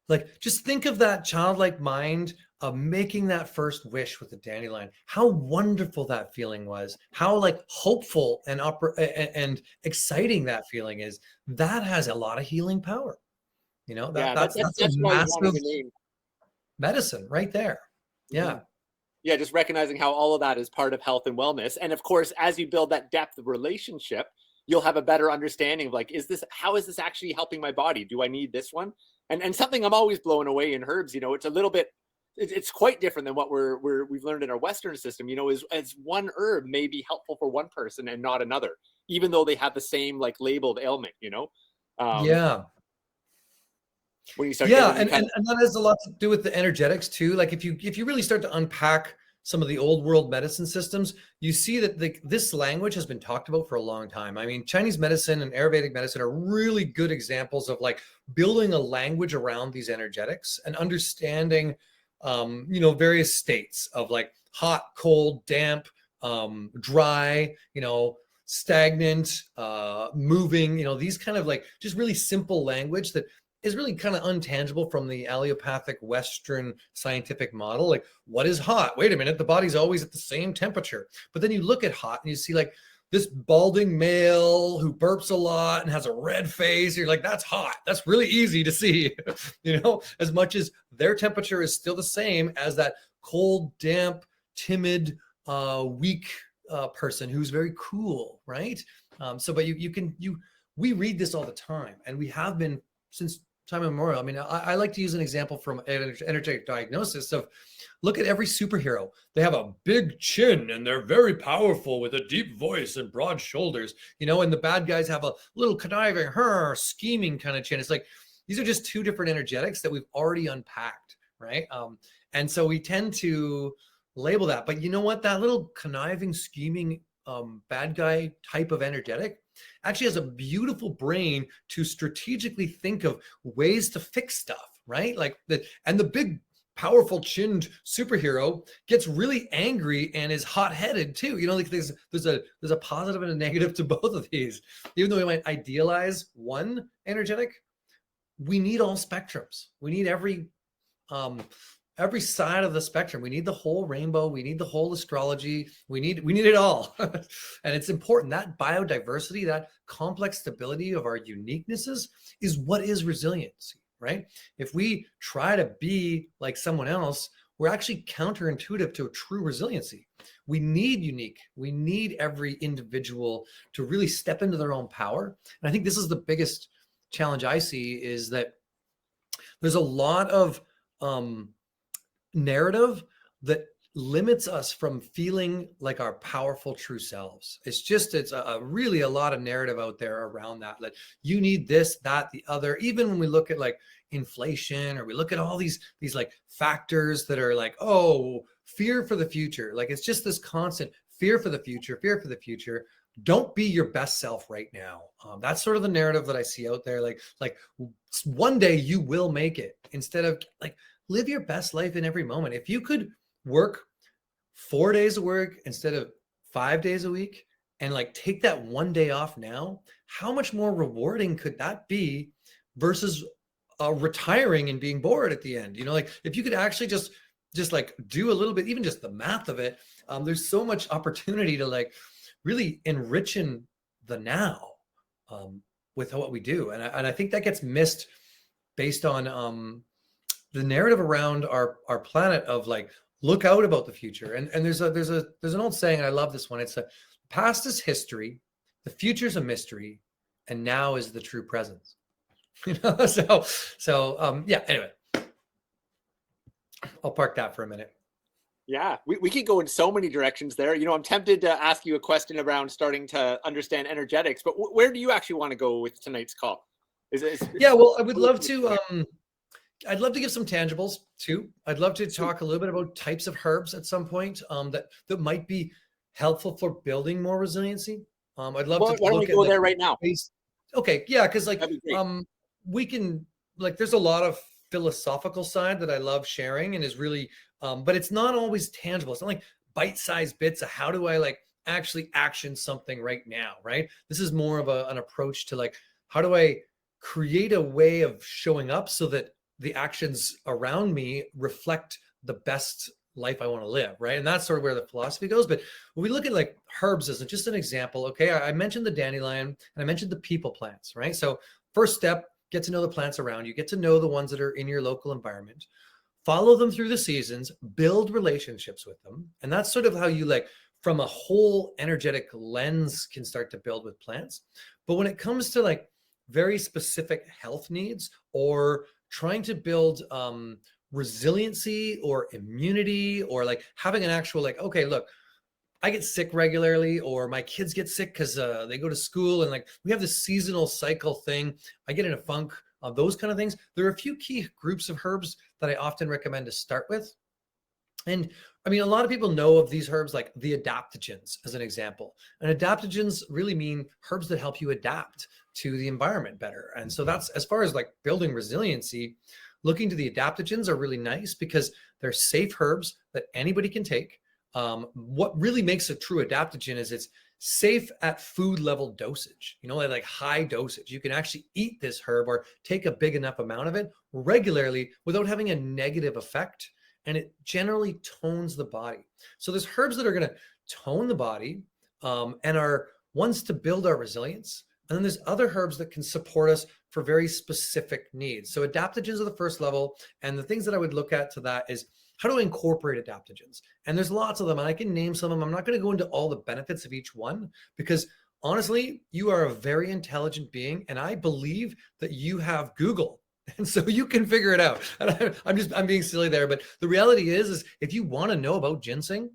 like just think of that childlike mind of making that first wish with the dandelion. How wonderful that feeling was. How like hopeful and exciting that feeling is. That has a lot of healing power. You know, yeah, that's a that's what I was wanting massive to name. medicine right there. Mhm. Yeah. Yeah, just recognizing how all of that is part of health and wellness. And of course, as you build that depth of relationship, you'll have a better understanding of like, how is this actually helping my body? Do I need this one? And something I'm always blown away in herbs, you know, it's a little bit, it's quite different than what we've learned in our Western system, you know, is as one herb may be helpful for one person and not another, even though they have the same like labeled ailment, you know. Um, Yeah. when you start Yeah, getting kind of and that has a lot to do with the energetics too. Like if you really start to unpack some of the old world medicine systems, you see that this language has been talked about for a long time. I mean, Chinese medicine and Ayurvedic medicine are really good examples of like building a language around these energetics and understanding, you know, various states of like hot, cold, damp, dry, you know, stagnant, moving, you know, these kind of like just really simple language that is really kind of untangible from the allopathic Western scientific model. Like, what is hot? Wait a minute, the body's always at the same temperature. But then you look at hot and you see like this balding male who burps a lot and has a red face. You're like, that's hot. That's really easy to see, you know, as much as their temperature is still the same as that cold, damp, timid, weak person who's very cool, right? But we read this all the time, and we have been since time immemorial. I mean, I like to use an example from energetic diagnosis of look at every superhero. They have a big chin and they're very powerful with a deep voice and broad shoulders, you know, and the bad guys have a little conniving, scheming kind of chin. It's like these are just two different energetics that we've already unpacked, right? And so we tend to label that. But you know what? That little conniving, scheming bad guy type of energetic actually has a beautiful brain to strategically think of ways to fix stuff, right? Like the big powerful chinned superhero gets really angry and is hot-headed too. You know, like there's a positive and a negative to both of these. Even though we might idealize one energetic, we need all spectrums. We need every side of the spectrum. We need the whole rainbow. We need the whole astrology. We need it all. And it's important that biodiversity, that complex stability of our uniquenesses is what is resiliency, right? If we try to be like someone else, we're actually counterintuitive to a true resiliency. We need unique. We need every individual to really step into their own power. And I think this is the biggest challenge I see is that there's a lot of narrative that limits us from feeling like our powerful true selves. It's really a lot of narrative out there around that. Like you need this, that, the other. Even when we look at like inflation or we look at all these like factors that are like, oh, fear for the future. Like it's just this constant fear for the future, fear for the future. Don't be your best self right now. That's sort of the narrative that I see out there. Like one day you will make it, instead of like live your best life in every moment. If you could work 4 days of work instead of 5 days a week and like take that one day off now, how much more rewarding could that be versus retiring and being bored at the end? You know, like if you could actually just like do a little bit, even just the math of it, there's so much opportunity to like really enrich in the now with what we do. And I think that gets missed based on the narrative around our planet of like, look out about the future. And there's an old saying, and I love this one. It's past is history, the future's a mystery, and now is the true presence. You know, so yeah, anyway, I'll park that for a minute. Yeah, we could go in so many directions there. You know, I'm tempted to ask you a question around starting to understand energetics, but where do you actually want to go with tonight's call? Yeah, well, I would love to. I'd love to give some tangibles too. I'd love to talk a little bit about types of herbs at some point that might be helpful for building more resiliency. I'd love to why don't we look at go like there right now? Okay, yeah, because like That'd be great. we can like there's a lot of philosophical side that I love sharing and is really but it's not always tangible. It's not like bite-sized bits of how do I like actually action something right now, right? This is more of an approach to like, how do I create a way of showing up so that the actions around me reflect the best life I want to live, right? And that's sort of where the philosophy goes. But when we look at like herbs as just an example, okay, I mentioned the dandelion and I mentioned the people plants, right? So first step, get to know the plants around you, get to know the ones that are in your local environment, follow them through the seasons, build relationships with them. And that's sort of how you like from a whole energetic lens can start to build with plants. But when it comes to like very specific health needs or trying to build resiliency or immunity or like having an actual like, okay, look, I get sick regularly or my kids get sick because they go to school and like we have this seasonal cycle thing. I get in a funk, those kind of things. There are a few key groups of herbs that I often recommend to start with. And I mean, a lot of people know of these herbs like the adaptogens as an example. And adaptogens really mean herbs that help you adapt to the environment better. And so that's as far as like building resiliency, looking to the adaptogens are really nice because they're safe herbs that anybody can take. What really makes a true adaptogen is it's safe at food level dosage, you know, like high dosage. You can actually eat this herb or take a big enough amount of it regularly without having a negative effect. And it generally tones the body. So there's herbs that are going to tone the body and are ones to build our resilience. And then there's other herbs that can support us for very specific needs. So adaptogens are the first level. And the things that I would look at to that is how do I incorporate adaptogens? And there's lots of them. And I can name some of them. I'm not going to go into all the benefits of each one because honestly, you are a very intelligent being. And I believe that you have Google. And so you can figure it out. And I'm being silly there, but the reality is if you want to know about ginseng,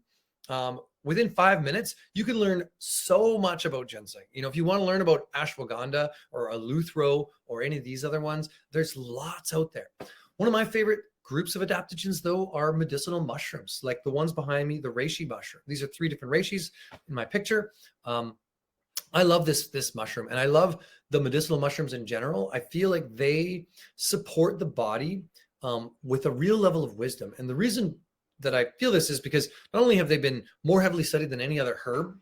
within 5 minutes, you can learn so much about ginseng. You know, if you want to learn about ashwagandha or eleuthero or any of these other ones, there's lots out there. One of my favorite groups of adaptogens, though, are medicinal mushrooms, like the ones behind me, the reishi mushroom. These are 3 different reishis in my picture. I love this mushroom, and I love the medicinal mushrooms in general. I feel like they support the body with a real level of wisdom. And the reason that I feel this is because not only have they been more heavily studied than any other herb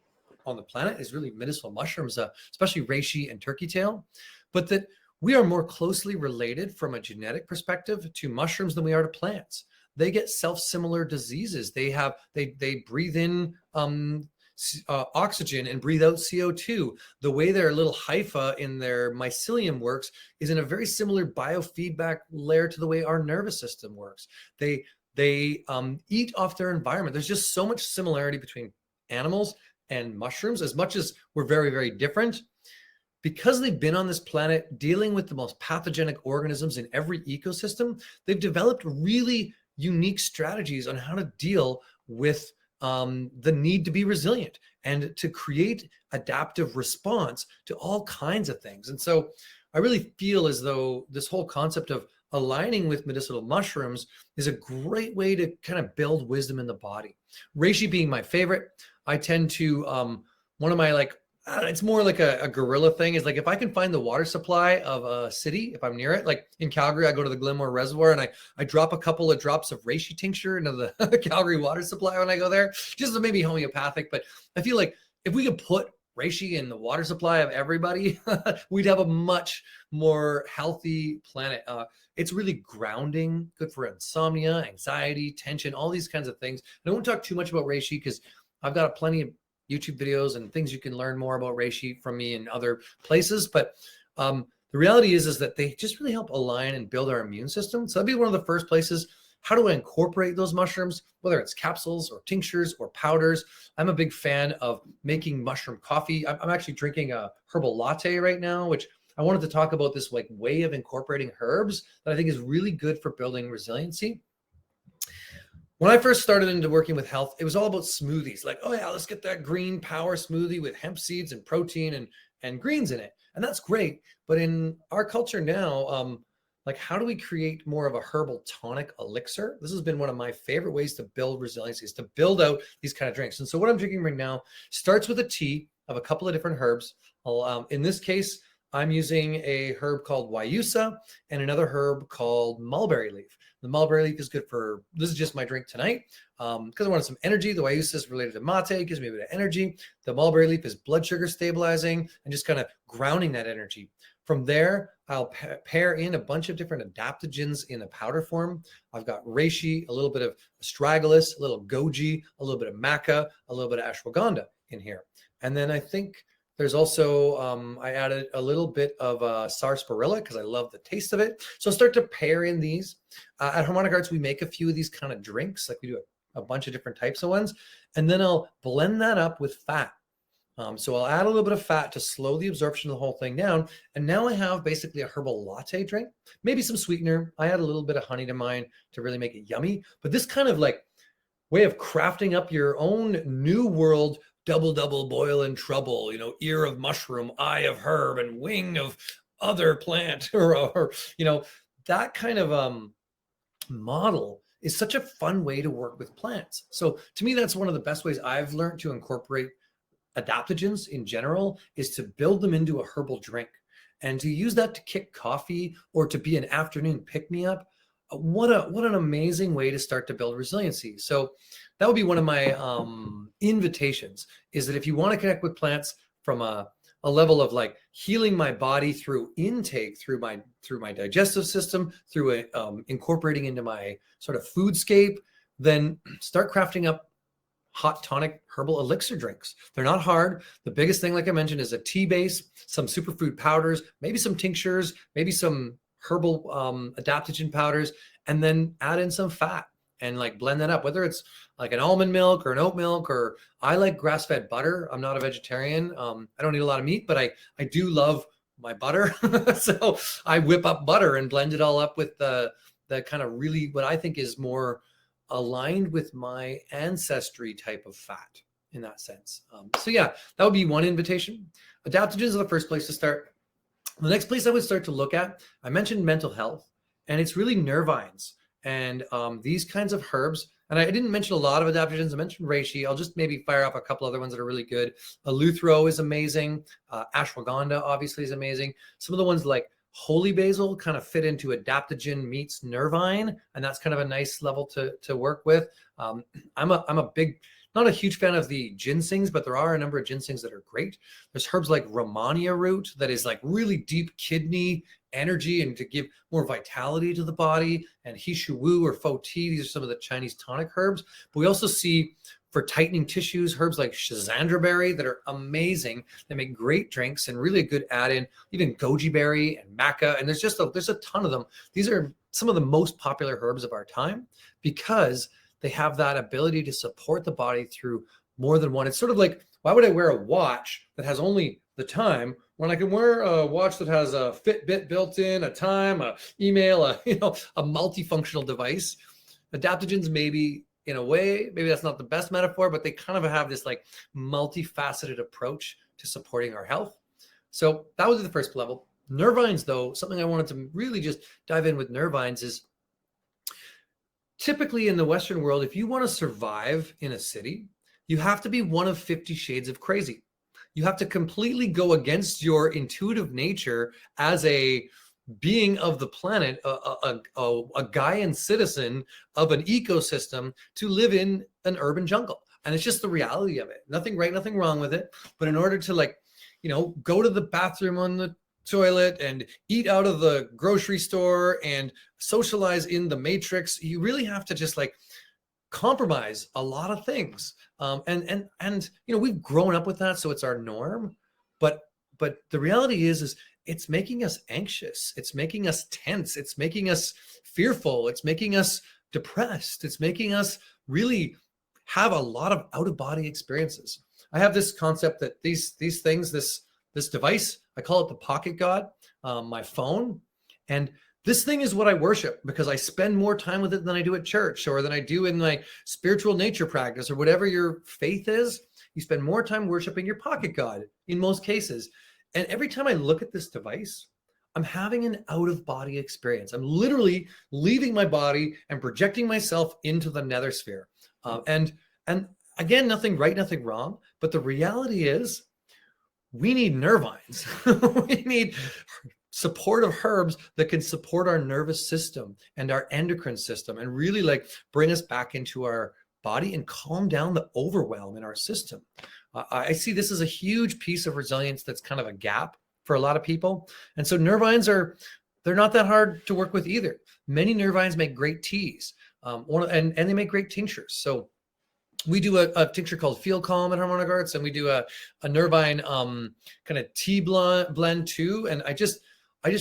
on the planet, is really medicinal mushrooms, especially reishi and turkey tail, but that we are more closely related from a genetic perspective to mushrooms than we are to plants. They get self-similar diseases. They breathe in oxygen and breathe out CO2. The way their little hypha in their mycelium works is in a very similar biofeedback layer to the way our nervous system works. They eat off their environment. There's just so much similarity between animals and mushrooms, as much as we're very, very different. Because they've been on this planet dealing with the most pathogenic organisms in every ecosystem, they've developed really unique strategies on how to deal with the need to be resilient and to create adaptive response to all kinds of things. And so I really feel as though this whole concept of aligning with medicinal mushrooms is a great way to kind of build wisdom in the body. Reishi being my favorite, I tend to, one of my it's more like a guerrilla thing is like if I can find the water supply of a city, if I'm near it, like in Calgary, I go to the Glenmore Reservoir and I drop a couple of drops of reishi tincture into the Calgary water supply when I go there, just maybe homeopathic. But I feel like if we could put reishi in the water supply of everybody, we'd have a much more healthy planet. It's really grounding, good for insomnia, anxiety, tension, all these kinds of things. And I won't talk too much about reishi because I've got plenty of YouTube videos and things you can learn more about reishi from me in other places. But the reality is that they just really help align and build our immune system. So that'd be one of the first places. How do I incorporate those mushrooms, whether it's capsules or tinctures or powders? I'm a big fan of making mushroom coffee. I'm actually drinking a herbal latte right now, which I wanted to talk about this like way of incorporating herbs that I think is really good for building resiliency. When I first started into working with health, it was all about smoothies. Like, oh yeah, let's get that green power smoothie with hemp seeds and protein and greens in it. And that's great. But in our culture now, like how do we create more of a herbal tonic elixir? This has been one of my favorite ways to build resiliency, is to build out these kind of drinks. And so what I'm drinking right now starts with a tea of a couple of different herbs. In this case, I'm using a herb called Wyusa and another herb called mulberry leaf. The mulberry leaf is good for, this is just my drink tonight because I wanted some energy. The Wyusa is related to mate, gives me a bit of energy. The mulberry leaf is blood sugar stabilizing and just kind of grounding that energy. From there, I'll pair in a bunch of different adaptogens in a powder form. I've got reishi, a little bit of astragalus, a little goji, a little bit of maca, a little bit of ashwagandha in here. And then I think there's also, I added a little bit of sarsaparilla because I love the taste of it. So I'll start to pair in these. At Harmonic Arts, we make a few of these kind of drinks, like we do a bunch of different types of ones. And then I'll blend that up with fat. So I'll add a little bit of fat to slow the absorption of the whole thing down. And now I have basically a herbal latte drink, maybe some sweetener. I add a little bit of honey to mine to really make it yummy. But this kind of like way of crafting up your own new world, double boil in trouble, ear of mushroom, eye of herb, and wing of other plant, or that kind of model is such a fun way to work with plants. So to me, that's one of the best ways I've learned to incorporate adaptogens in general, is to build them into a herbal drink and to use that to kick coffee or to be an afternoon pick-me-up. What an amazing way to start to build resiliency. So that would be one of my invitations, is that if you want to connect with plants from a level of like healing my body through intake, through my digestive system, through incorporating into my sort of foodscape, then start crafting up hot tonic herbal elixir drinks. They're not hard. The biggest thing, like I mentioned, is a tea base, some superfood powders, maybe some tinctures, maybe some herbal adaptogen powders, and then add in some fat and like blend that up, whether it's like an almond milk or an oat milk, or I like grass-fed butter. I'm not a vegetarian. I don't eat a lot of meat, but I do love my butter. So I whip up butter and blend it all up with the kind of really what I think is more aligned with my ancestry type of fat in that sense. So yeah, that would be one invitation. Adaptogens are the first place to start. The next place I would start to look at, I mentioned mental health, and it's really nervines and these kinds of herbs. And I didn't mention a lot of adaptogens. I mentioned reishi. I'll just maybe fire up a couple other ones that are really good. Eleuthero is amazing. Ashwagandha obviously is amazing. Some of the ones like holy basil kind of fit into adaptogen meets nervine, and that's kind of a nice level to work with. I'm a big, not a huge fan of the ginsengs, but there are a number of ginsengs that are great. There's herbs like Romania root that is like really deep kidney energy and to give more vitality to the body, and Hishu Wu or Fo Tea. These are some of the Chinese tonic herbs. But we also see for tightening tissues, herbs like schizandra berry that are amazing. They make great drinks and really a good add-in. Even goji berry and maca, and there's a ton of them. These are some of the most popular herbs of our time because they have that ability to support the body through more than one. It's sort of like, why would I wear a watch that has only the time when I can wear a watch that has a Fitbit built in, a time, a email, a multifunctional device? Adaptogens maybe, in a way, maybe that's not the best metaphor, but they kind of have this like multifaceted approach to supporting our health. So that was the first level. Nervines, though, something I wanted to really just dive in with nervines is typically in the Western world, if you want to survive in a city, you have to be one of 50 shades of crazy. You have to completely go against your intuitive nature as a being of the planet, a Gaian citizen of an ecosystem, to live in an urban jungle. And it's just the reality of it. Nothing right, nothing wrong with it. But in order to go to the bathroom on the toilet and eat out of the grocery store and socialize in the matrix, you really have to just like compromise a lot of things. And we've grown up with that, so it's our norm. But the reality is it's making us anxious. It's making us tense. It's making us fearful. It's making us depressed. It's making us really have a lot of out-of-body experiences. I have this concept that these things, this device, I call it the pocket god, my phone. And this thing is what I worship because I spend more time with it than I do at church or than I do in my spiritual nature practice or whatever your faith is. You spend more time worshiping your pocket god in most cases. And every time I look at this device, I'm having an out-of-body experience. I'm literally leaving my body and projecting myself into the nether sphere. And again, nothing right, nothing wrong. But the reality is, we need nervines. We need supportive herbs that can support our nervous system and our endocrine system and really like bring us back into our body and calm down the overwhelm in our system. I see this as a huge piece of resilience that's kind of a gap for a lot of people. And so nervines they're not that hard to work with either. Many nervines make great teas, and they make great tinctures. So we do a tincture called Feel Calm at Harmonic Arts, and we do a nervine kind of tea blend too. And I just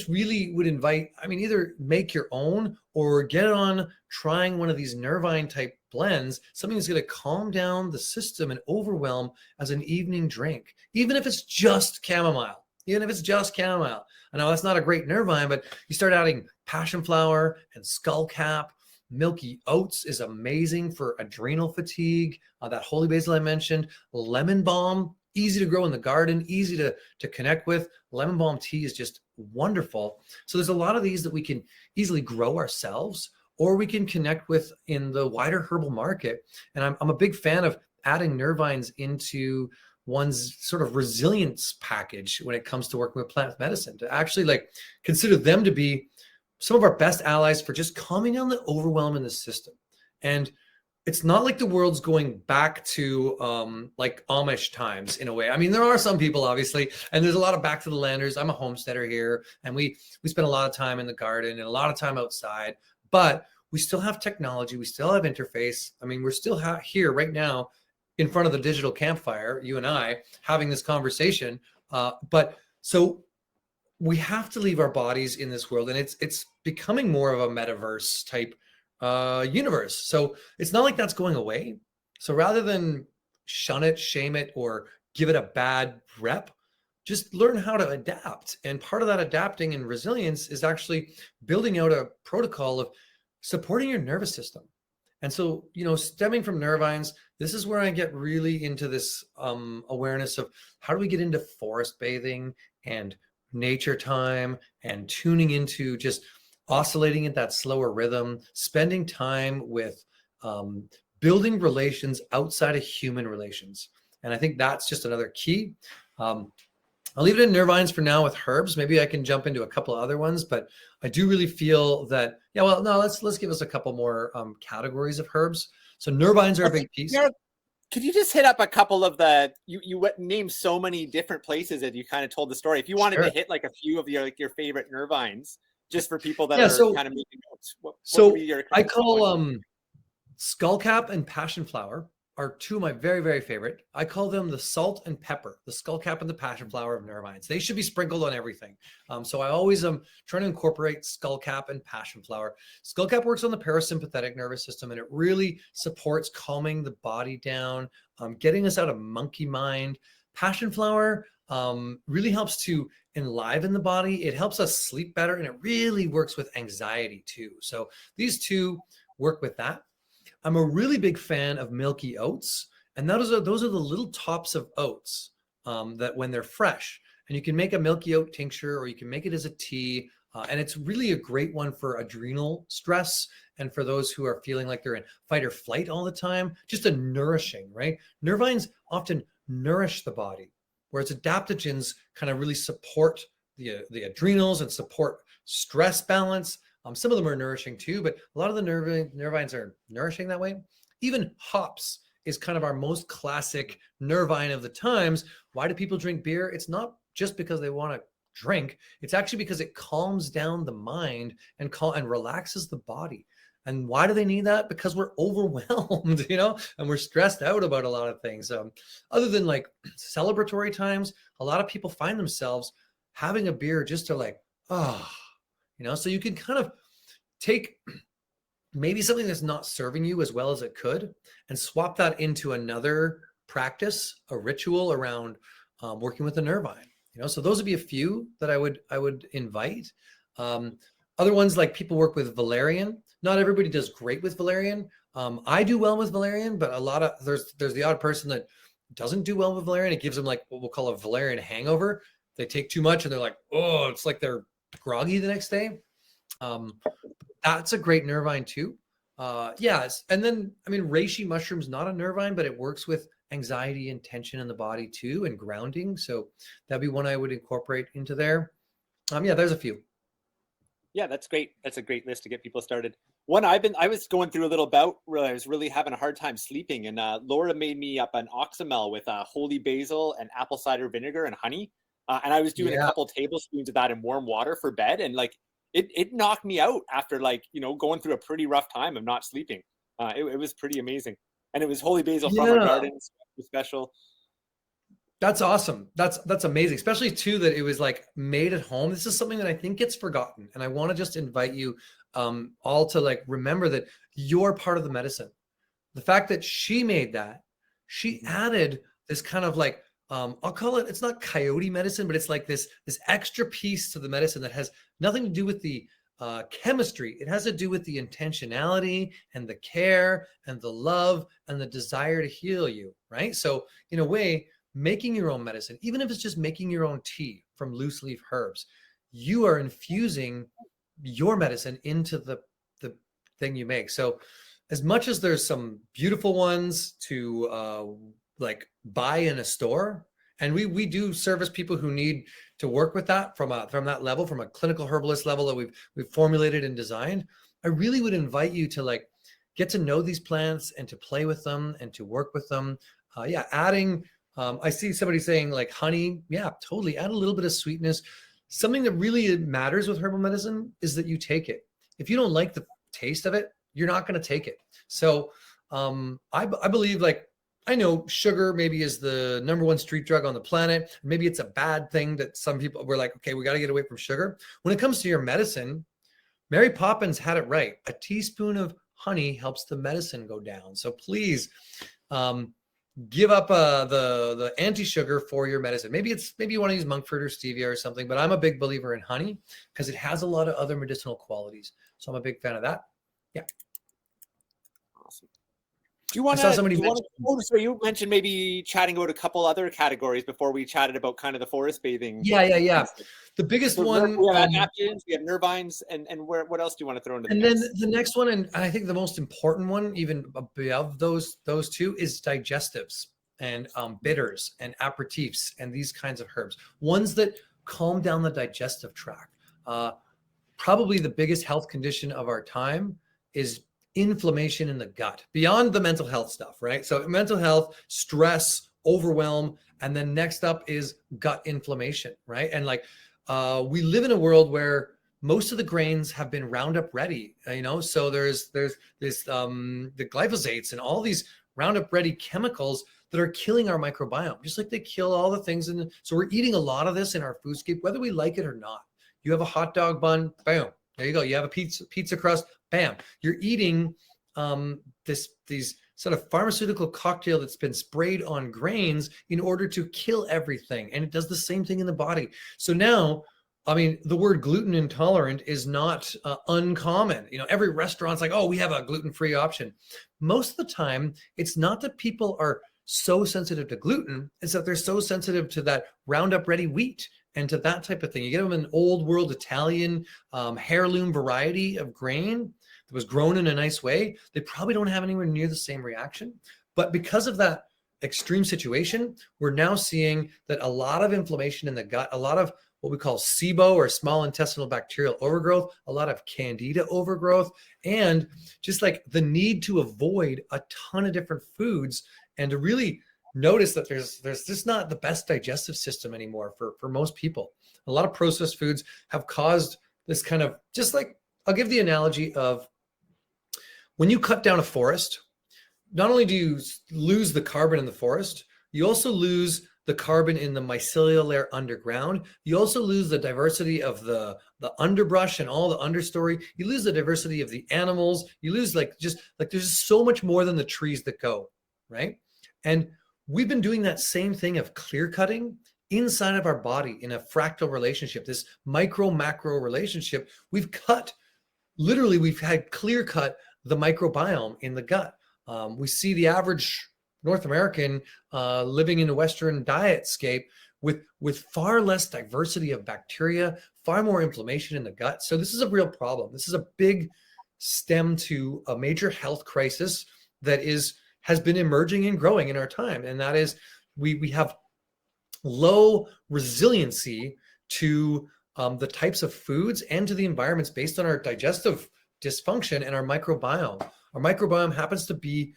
really would invite, I mean, either make your own or get on trying one of these nervine type blends, something that's going to calm down the system and overwhelm as an evening drink, even if it's just chamomile. Even if it's just chamomile. I know that's not a great nervine, but you start adding passion flower and skullcap. Milky oats is amazing for adrenal fatigue. That holy basil I mentioned. Lemon balm, easy to grow in the garden, easy to connect with. Lemon balm tea is just wonderful. So there's a lot of these that we can easily grow ourselves, or we can connect with in the wider herbal market. And I'm a big fan of adding nervines into one's sort of resilience package when it comes to working with plant medicine, to actually like consider them to be some of our best allies for just calming down the overwhelm in the system. And it's not like the world's going back to like Amish times in a way. I mean, there are some people obviously, and there's a lot of back to the landers. I'm a homesteader here, and we spend a lot of time in the garden and a lot of time outside, but we still have technology. We still have interface. I mean, we're still here right now in front of the digital campfire, you and I having this conversation. But so we have to leave our bodies in this world, and it's becoming more of a metaverse type universe. So it's not like that's going away. So rather than shun it, shame it, or give it a bad rep, just learn how to adapt. And part of that adapting and resilience is actually building out a protocol of supporting your nervous system. And so, stemming from nervines, this is where I get really into this awareness of how do we get into forest bathing and nature time and tuning into just oscillating at that slower rhythm, spending time with building relations outside of human relations. And I think that's just another key. I'll leave it in nervines for now with herbs. Maybe I can jump into a couple of other ones, but I do really feel that, let's give us a couple more categories of herbs. So nervines are a big piece. Could you just hit up a couple of you named so many different places that you kind of told the story. If you wanted to hit like a few of your favorite nervines, just for people that are kind of making notes. What would be your I call skullcap and passion flower are two of my very, very favorite. I call them the salt and pepper, the skullcap and the passion flower of nervines. They should be sprinkled on everything. So I always am trying to incorporate skullcap and passion flower. Skullcap works on the parasympathetic nervous system, and it really supports calming the body down, getting us out of monkey mind. Passion flower really helps to enliven the body. It helps us sleep better, and it really works with anxiety too. So these two work with that. I'm a really big fan of milky oats, and those are the little tops of oats that when they're fresh, and you can make a milky oat tincture, or you can make it as a tea, and it's really a great one for adrenal stress and for those who are feeling like they're in fight or flight all the time. Just a nourishing, right? Nervines often nourish the body, whereas adaptogens kind of really support the adrenals and support stress balance. Some of them are nourishing too, but a lot of the nervines are nourishing that way. Even hops is kind of our most classic nervine of the times. Why do people drink beer? It's not just because they want to drink. It's actually because it calms down the mind and relaxes the body. And why do they need that? Because we're overwhelmed, and we're stressed out about a lot of things. Other than like celebratory times, a lot of people find themselves having a beer just to like, so you can kind of take maybe something that's not serving you as well as it could and swap that into another practice, a ritual around working with the nervine. So those would be a few that I would invite. Other ones, like people work with valerian. Not everybody does great with valerian. I do well with valerian, but there's the odd person that doesn't do well with valerian. It gives them like what we'll call a valerian hangover. They take too much and they're like, it's like they're groggy the next day. That's a great nervine too. Yes. And then, reishi mushroom's not a nervine, but it works with anxiety and tension in the body too, and grounding. So that'd be one I would incorporate into there. Yeah, there's a few. Yeah, that's great. That's a great list to get people started. I was going through a little bout where I was really having a hard time sleeping, and Laura made me up an oxymel with holy basil and apple cider vinegar and honey, and I was doing a Yeah. couple tablespoons of that in warm water for bed, and like it knocked me out after, like, going through a pretty rough time of not sleeping. It was pretty amazing, and it was holy basil from our Yeah. gardens, special. That's awesome. That's amazing, especially too that it was like made at home. This is something that I think gets forgotten, and I want to just invite you all to like remember that you're part of the medicine. The fact that she made that, she added this kind of like I'll call it, it's not coyote medicine, but it's like this extra piece to the medicine that has nothing to do with the chemistry. It has to do with the intentionality and the care and the love and the desire to heal you, right? So in a way, making your own medicine, even if it's just making your own tea from loose leaf herbs, you are infusing your medicine into the thing you make. So as much as there's some beautiful ones to like buy in a store, and we do service people who need to work with that from that level, from a clinical herbalist level that we've formulated and designed, I really would invite you to like get to know these plants and to play with them and to work with them. Adding I see somebody saying like honey. Yeah, totally. Add a little bit of sweetness. Something that really matters with herbal medicine is that you take it. If you don't like the taste of it, you're not going to take it. So I believe, like, I know sugar maybe is the number one street drug on the planet. Maybe it's a bad thing that some people were like, okay, we got to get away from sugar. When it comes to your medicine, Mary Poppins had it right. A teaspoon of honey helps the medicine go down. So please, give up the anti-sugar for your medicine. Maybe you want to use monk fruit or stevia or something, but I'm a big believer in honey because it has a lot of other medicinal qualities. So I'm a big fan of that. Yeah. Awesome. Do you want I saw to? somebody So you mentioned maybe chatting about a couple other categories before we chatted about kind of the forest bathing. Yeah. The biggest one. We have adaptogens, we have nervines, and what else do you want to throw into the mix? And then the next one, and I think the most important one, even above those two, is digestives and bitters and aperitifs and these kinds of herbs. Ones that calm down the digestive tract. Probably the biggest health condition of our time is inflammation in the gut, beyond the mental health stuff, right? So mental health, stress, overwhelm, and then next up is gut inflammation, right? And like we live in a world where most of the grains have been Roundup ready, so there's this the glyphosates and all these Roundup ready chemicals that are killing our microbiome, just like they kill all the things. So we're eating a lot of this in our foodscape, whether we like it or not. You have a hot dog bun, boom, there you go. You have a pizza crust, bam. You're eating these sort of pharmaceutical cocktail that's been sprayed on grains in order to kill everything. And it does the same thing in the body. So now, I mean, the word gluten intolerant is not uncommon. Every restaurant's like, oh, we have a gluten-free option. Most of the time, it's not that people are so sensitive to gluten, it's that they're so sensitive to that Roundup ready wheat and to that type of thing. You get them an old world Italian heirloom variety of grain that was grown in a nice way, they probably don't have anywhere near the same reaction. But because of that extreme situation, we're now seeing that a lot of inflammation in the gut, a lot of what we call SIBO or small intestinal bacterial overgrowth, a lot of candida overgrowth, and just like the need to avoid a ton of different foods and to really notice that there's just not the best digestive system anymore for most people. A lot of processed foods have caused this kind of, just like, I'll give the analogy of when you cut down a forest, not only do you lose the carbon in the forest, you also lose the carbon in the mycelial layer underground. You also lose the diversity of the underbrush and all the understory. You lose the diversity of the animals. You lose there's so much more than the trees that go, right? And we've been doing that same thing of clear cutting inside of our body in a fractal relationship, this micro macro relationship. We've had clear cut the microbiome in the gut. We see the average North American living in a Western dietscape with far less diversity of bacteria, far more inflammation in the gut. So this is a real problem. This is a big stem to a major health crisis that is has been emerging and growing in our time. And that is we have low resiliency to the types of foods and to the environments based on our digestive dysfunction and our microbiome. Our microbiome happens to be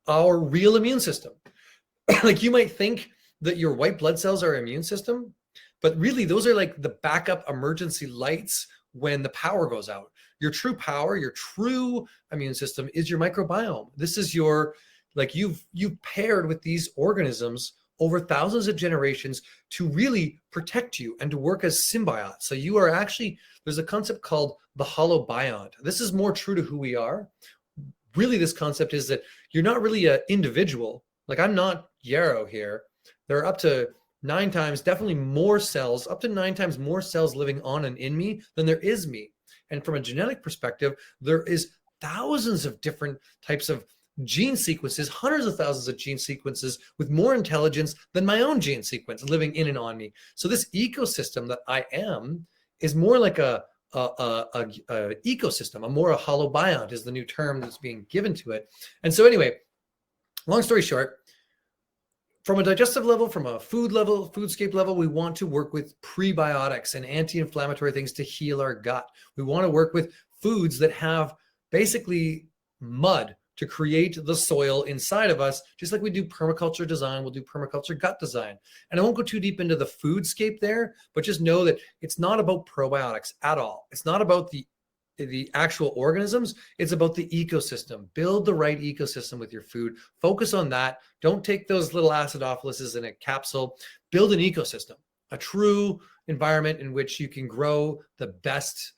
our real immune system. Like, you might think that your white blood cells are immune system, but really those are like the backup emergency lights when the power goes out. Your true power, your true immune system is your microbiome. This is your, like, you've paired with these organisms over thousands of generations to really protect you and to work as symbiotes. So you are actually, there's a concept called the holobiont. This is more true to who we are. Really, this concept is that you're not really an individual. Like, I'm not Yarrow here. There are up to 9 times, definitely more cells, up to 9 times more cells living on and in me than there is me. And from a genetic perspective, there is thousands of different types of gene sequences, hundreds of thousands of gene sequences with more intelligence than my own gene sequence living in and on me. So this ecosystem that I am is more like a ecosystem, a holobiont is the new term that's being given to it. And so anyway, long story short, from a digestive level, from a food level, foodscape level, we want to work with prebiotics and anti-inflammatory things to heal our gut. We want to work with foods that have basically mud to create the soil inside of us, just like we do permaculture design, we'll do permaculture gut design. And I won't go too deep into the foodscape there, but just know that it's not about probiotics at all. It's not about the actual organisms, it's about the ecosystem. Build the right ecosystem with your food. Focus on that. Don't take those little acidophilises in a capsule. Build an ecosystem, a true environment in which you can grow the best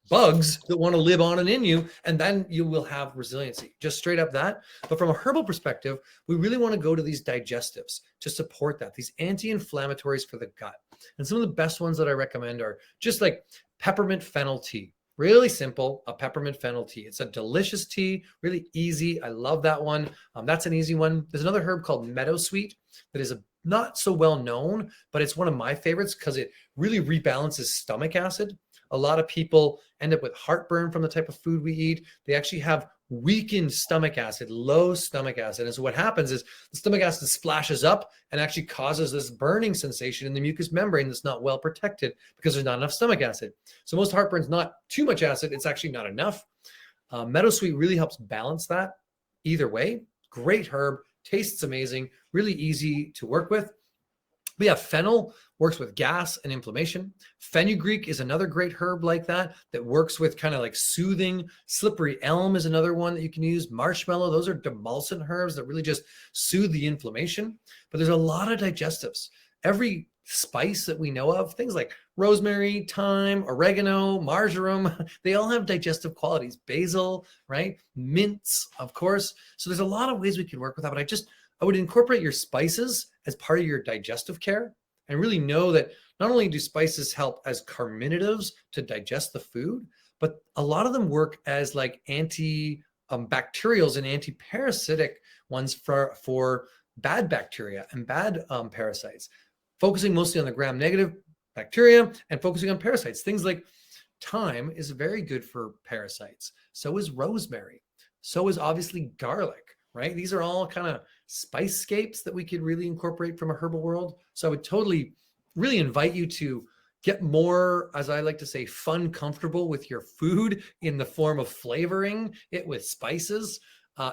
bugs that want to live on and in you, and then you will have resiliency. Just straight up that. But from a herbal perspective, we really want to go to these digestives to support that, these anti-inflammatories for the gut. And some of the best ones that I recommend are just like peppermint fennel tea. Really simple, a peppermint fennel tea. It's a delicious tea, really easy. I love that one. That's an easy one. There's another herb called meadowsweet that is not so well known, but it's one of my favorites because it really rebalances stomach acid. A lot of people end up with heartburn from the type of food we eat. They actually have weakened stomach acid, low stomach acid. And so what happens is the stomach acid splashes up and actually causes this burning sensation in the mucous membrane that's not well protected because there's not enough stomach acid. So most heartburn's not too much acid, it's actually not enough. Meadowsweet really helps balance that either way. Great herb, tastes amazing, really easy to work with. We have fennel, works with gas and inflammation. Fenugreek is another great herb like that works with kind of like soothing. Slippery elm is another one that you can use. Marshmallow, those are demulcent herbs that really just soothe the inflammation. But there's a lot of digestives. Every spice that we know of, things like rosemary, thyme, oregano, marjoram, they all have digestive qualities. Basil, right? Mints, of course. So there's a lot of ways we can work with that, but I would incorporate your spices as part of your digestive care and really know that not only do spices help as carminatives to digest the food, but a lot of them work as like anti-bacterials and anti-parasitic ones for bad bacteria and bad parasites, focusing mostly on the gram-negative bacteria and focusing on parasites. Things like thyme is very good for parasites. So is rosemary. So is obviously garlic. Right? These are all kind of spicescapes that we could really incorporate from a herbal world. So I would totally really invite you to get more, as I like to say, fun, comfortable with your food in the form of flavoring it with spices,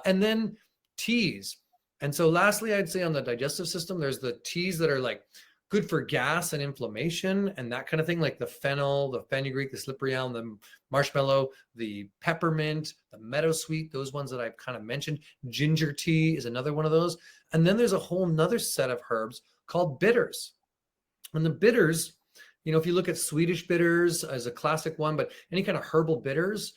and then teas. And so lastly, I'd say on the digestive system, there's the teas that are like good for gas and inflammation and that kind of thing, like the fennel, the fenugreek, the slippery elm, the marshmallow, the peppermint, the meadowsweet, those ones that I've kind of mentioned. Ginger tea is another one of those. And then there's a whole nother set of herbs called bitters. And the bitters, you know, if you look at Swedish bitters as a classic one, but any kind of herbal bitters,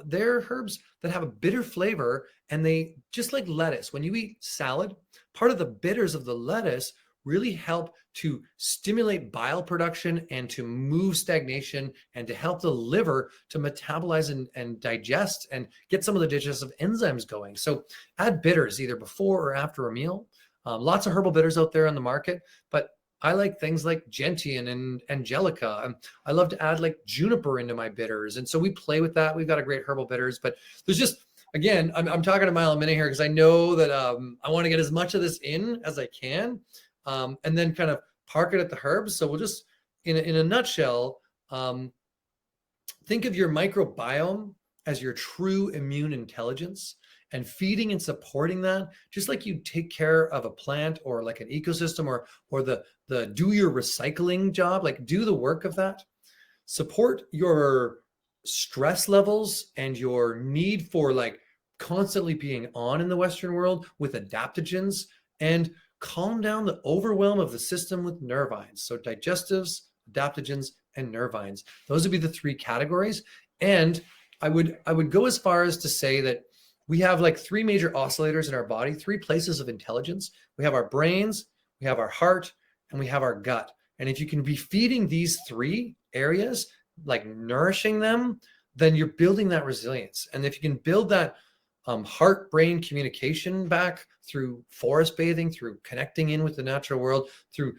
they're herbs that have a bitter flavor, and they, just like lettuce, when you eat salad, part of the bitters of the lettuce really help to stimulate bile production and to move stagnation and to help the liver to metabolize and digest and get some of the digestive enzymes going. So add bitters either before or after a meal. Lots of herbal bitters out there on the market, but I like things like gentian and angelica. I love to add like juniper into my bitters. And so we play with that. We've got a great herbal bitters, but there's just again, I'm talking a mile a minute here because I know that I want to get as much of this in as I can, and then kind of park it at the herbs. So we'll just, in a nutshell, think of your microbiome as your true immune intelligence, and feeding and supporting that, just like you take care of a plant or like an ecosystem, or the do your recycling job, like do the work of that. Support your stress levels and your need for like constantly being on in the Western world with adaptogens, and calm down the overwhelm of the system with nervines. So digestives, adaptogens, and nervines. Those would be the three categories. And I would go as far as to say that we have like three major oscillators in our body, three places of intelligence. We have our brains, we have our heart, and we have our gut. And if you can be feeding these three areas, like nourishing them, then you're building that resilience. And if you can build that heart-brain communication back through forest bathing, through connecting in with the natural world, through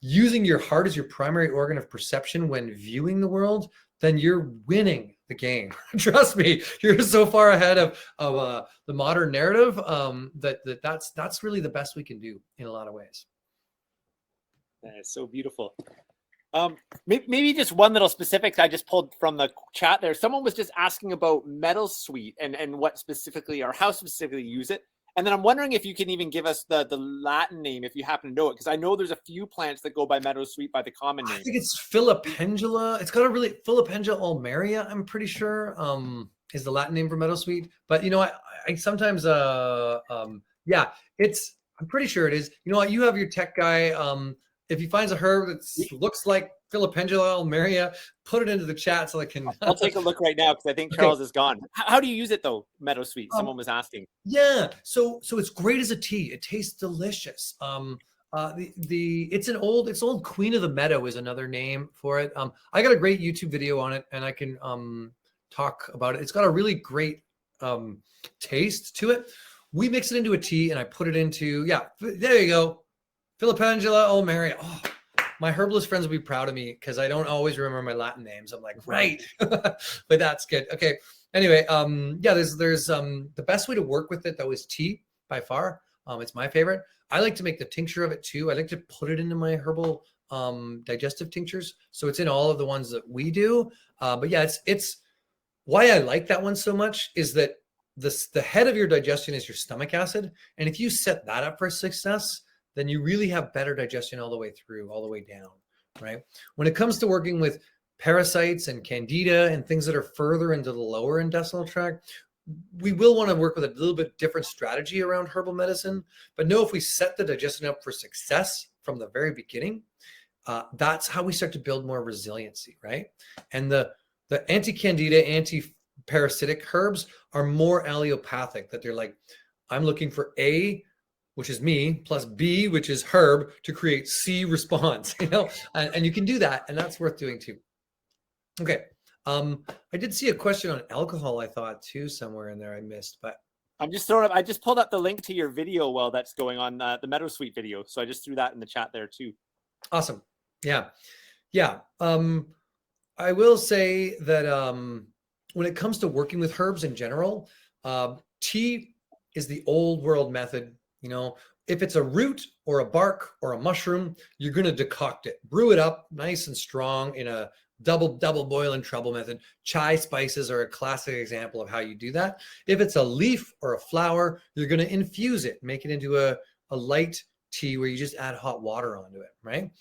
using your heart as your primary organ of perception when viewing the world, then you're winning the game. Trust me, you're so far ahead of the modern narrative that's really the best we can do in a lot of ways. That is so beautiful. Maybe just one little specific I just pulled from the chat there. Someone was just asking about metal sweet and what specifically, or how specifically you use it. And then I'm wondering if you can even give us the Latin name if you happen to know it, because I know there's a few plants that go by meadow sweet by the common name. I think it's Filipendula. It's got a really Filipendula ulmaria, I'm pretty sure, is the Latin name for meadow sweet. But you know, I sometimes yeah, I'm pretty sure it is. You know what? You have your tech guy. If he finds a herb that looks like Filipendula ulmaria, put it into the chat so I can. I'll take a look right now because I think Charles is gone. How do you use it though, meadow sweet? Someone was asking. Yeah, so it's great as a tea. It tastes delicious. It's old Queen of the Meadow is another name for it. I got a great YouTube video on it, and I can talk about it. It's got a really great taste to it. We mix it into a tea, and I put it into there you go. Filipendula ulmaria. Oh, my herbalist friends will be proud of me because I don't always remember my Latin names. I'm like, right, but that's good. Okay. Anyway, there's the best way to work with it though is tea by far. It's my favorite. I like to make the tincture of it too. I like to put it into my herbal digestive tinctures. So it's in all of the ones that we do. But yeah, it's why I like that one so much is that the head of your digestion is your stomach acid. And if you set that up for success, then you really have better digestion all the way through, all the way down, right? When it comes to working with parasites and candida and things that are further into the lower intestinal tract, we will want to work with a little bit different strategy around herbal medicine. But know if we set the digestion up for success from the very beginning, that's how we start to build more resiliency, right? And the anti-candida, anti-parasitic herbs are more allelopathic, that they're like, I'm looking for A, which is me, plus B, which is herb, to create C response, you know, and you can do that, and that's worth doing too. Okay, I did see a question on alcohol, I thought too, somewhere in there I missed, but I'm just throwing up. I just pulled up the link to your video while that's going on, the meadow sweet video, so I just threw that in the chat there too. Awesome, yeah. I will say that when it comes to working with herbs in general, tea is the old world method. You know, if it's a root or a bark or a mushroom, you're going to decoct it, brew it up nice and strong in a double boil and trouble method. Chai spices are a classic example of how you do that. If it's a leaf or a flower, you're going to infuse it, make it into a light tea where you just add hot water onto it, right?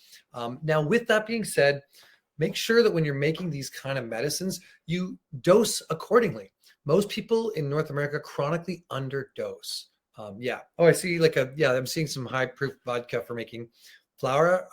Now, with that being said, make sure that when you're making these kind of medicines, you dose accordingly. Most people in North America chronically underdose. Oh, I see I'm seeing some high proof vodka for making flour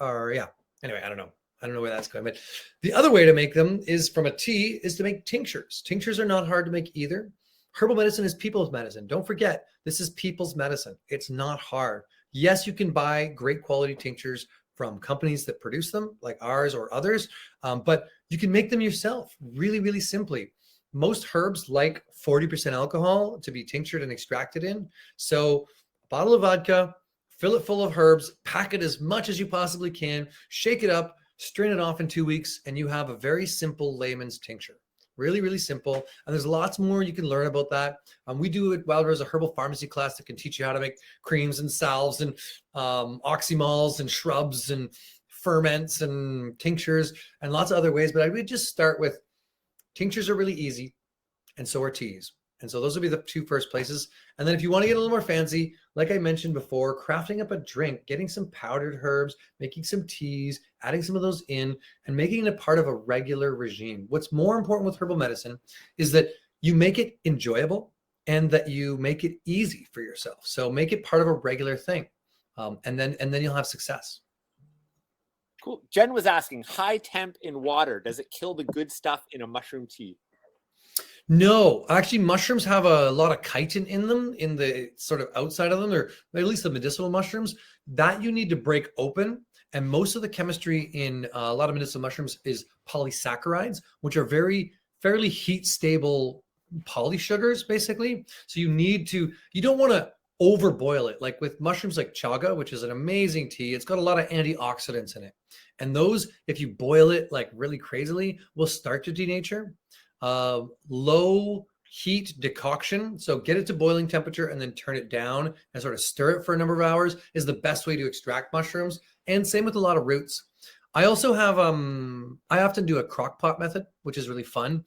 anyway, I don't know where that's going, but the other way to make them is from a tea is to make tinctures. Tinctures are not hard to make either. Herbal medicine is people's medicine. Don't forget, this is people's medicine. It's not hard. Yes, you can buy great quality tinctures from companies that produce them like ours or others, but you can make them yourself really, really simply. Most herbs like 40% alcohol to be tinctured and extracted in. So a bottle of vodka, fill it full of herbs, pack it as much as you possibly can, shake it up, strain it off in 2 weeks, and you have a very simple layman's tincture, Really, really simple. And there's lots more you can learn about that. We do at Wild Rose a herbal pharmacy class that can teach you how to make creams and salves and oxymols and shrubs and ferments and tinctures and lots of other ways. But I would just start with tinctures are really easy, and so are teas. And so those will be the two first places. And then if you want to get a little more fancy, like I mentioned before, crafting up a drink, getting some powdered herbs, making some teas, adding some of those in, and making it a part of a regular regime. What's more important with herbal medicine is that you make it enjoyable and that you make it easy for yourself. So make it part of a regular thing. And then you'll have success. Cool. Jen was asking, high temp in water, does it kill the good stuff in a mushroom tea? No, actually, mushrooms have a lot of chitin in them, in the sort of outside of them, or at least the medicinal mushrooms, that you need to break open. And most of the chemistry in a lot of medicinal mushrooms is polysaccharides, which are fairly heat stable polysugars, basically. So you don't want to overboil it. Like with mushrooms like chaga, which is an amazing tea, it's got a lot of antioxidants in it. And those, if you boil it like really crazily, will start to denature. Low heat decoction, so get it to boiling temperature and then turn it down and sort of stir it for a number of hours, is the best way to extract mushrooms. And same with a lot of roots. I also have I often do a crock pot method, which is really fun.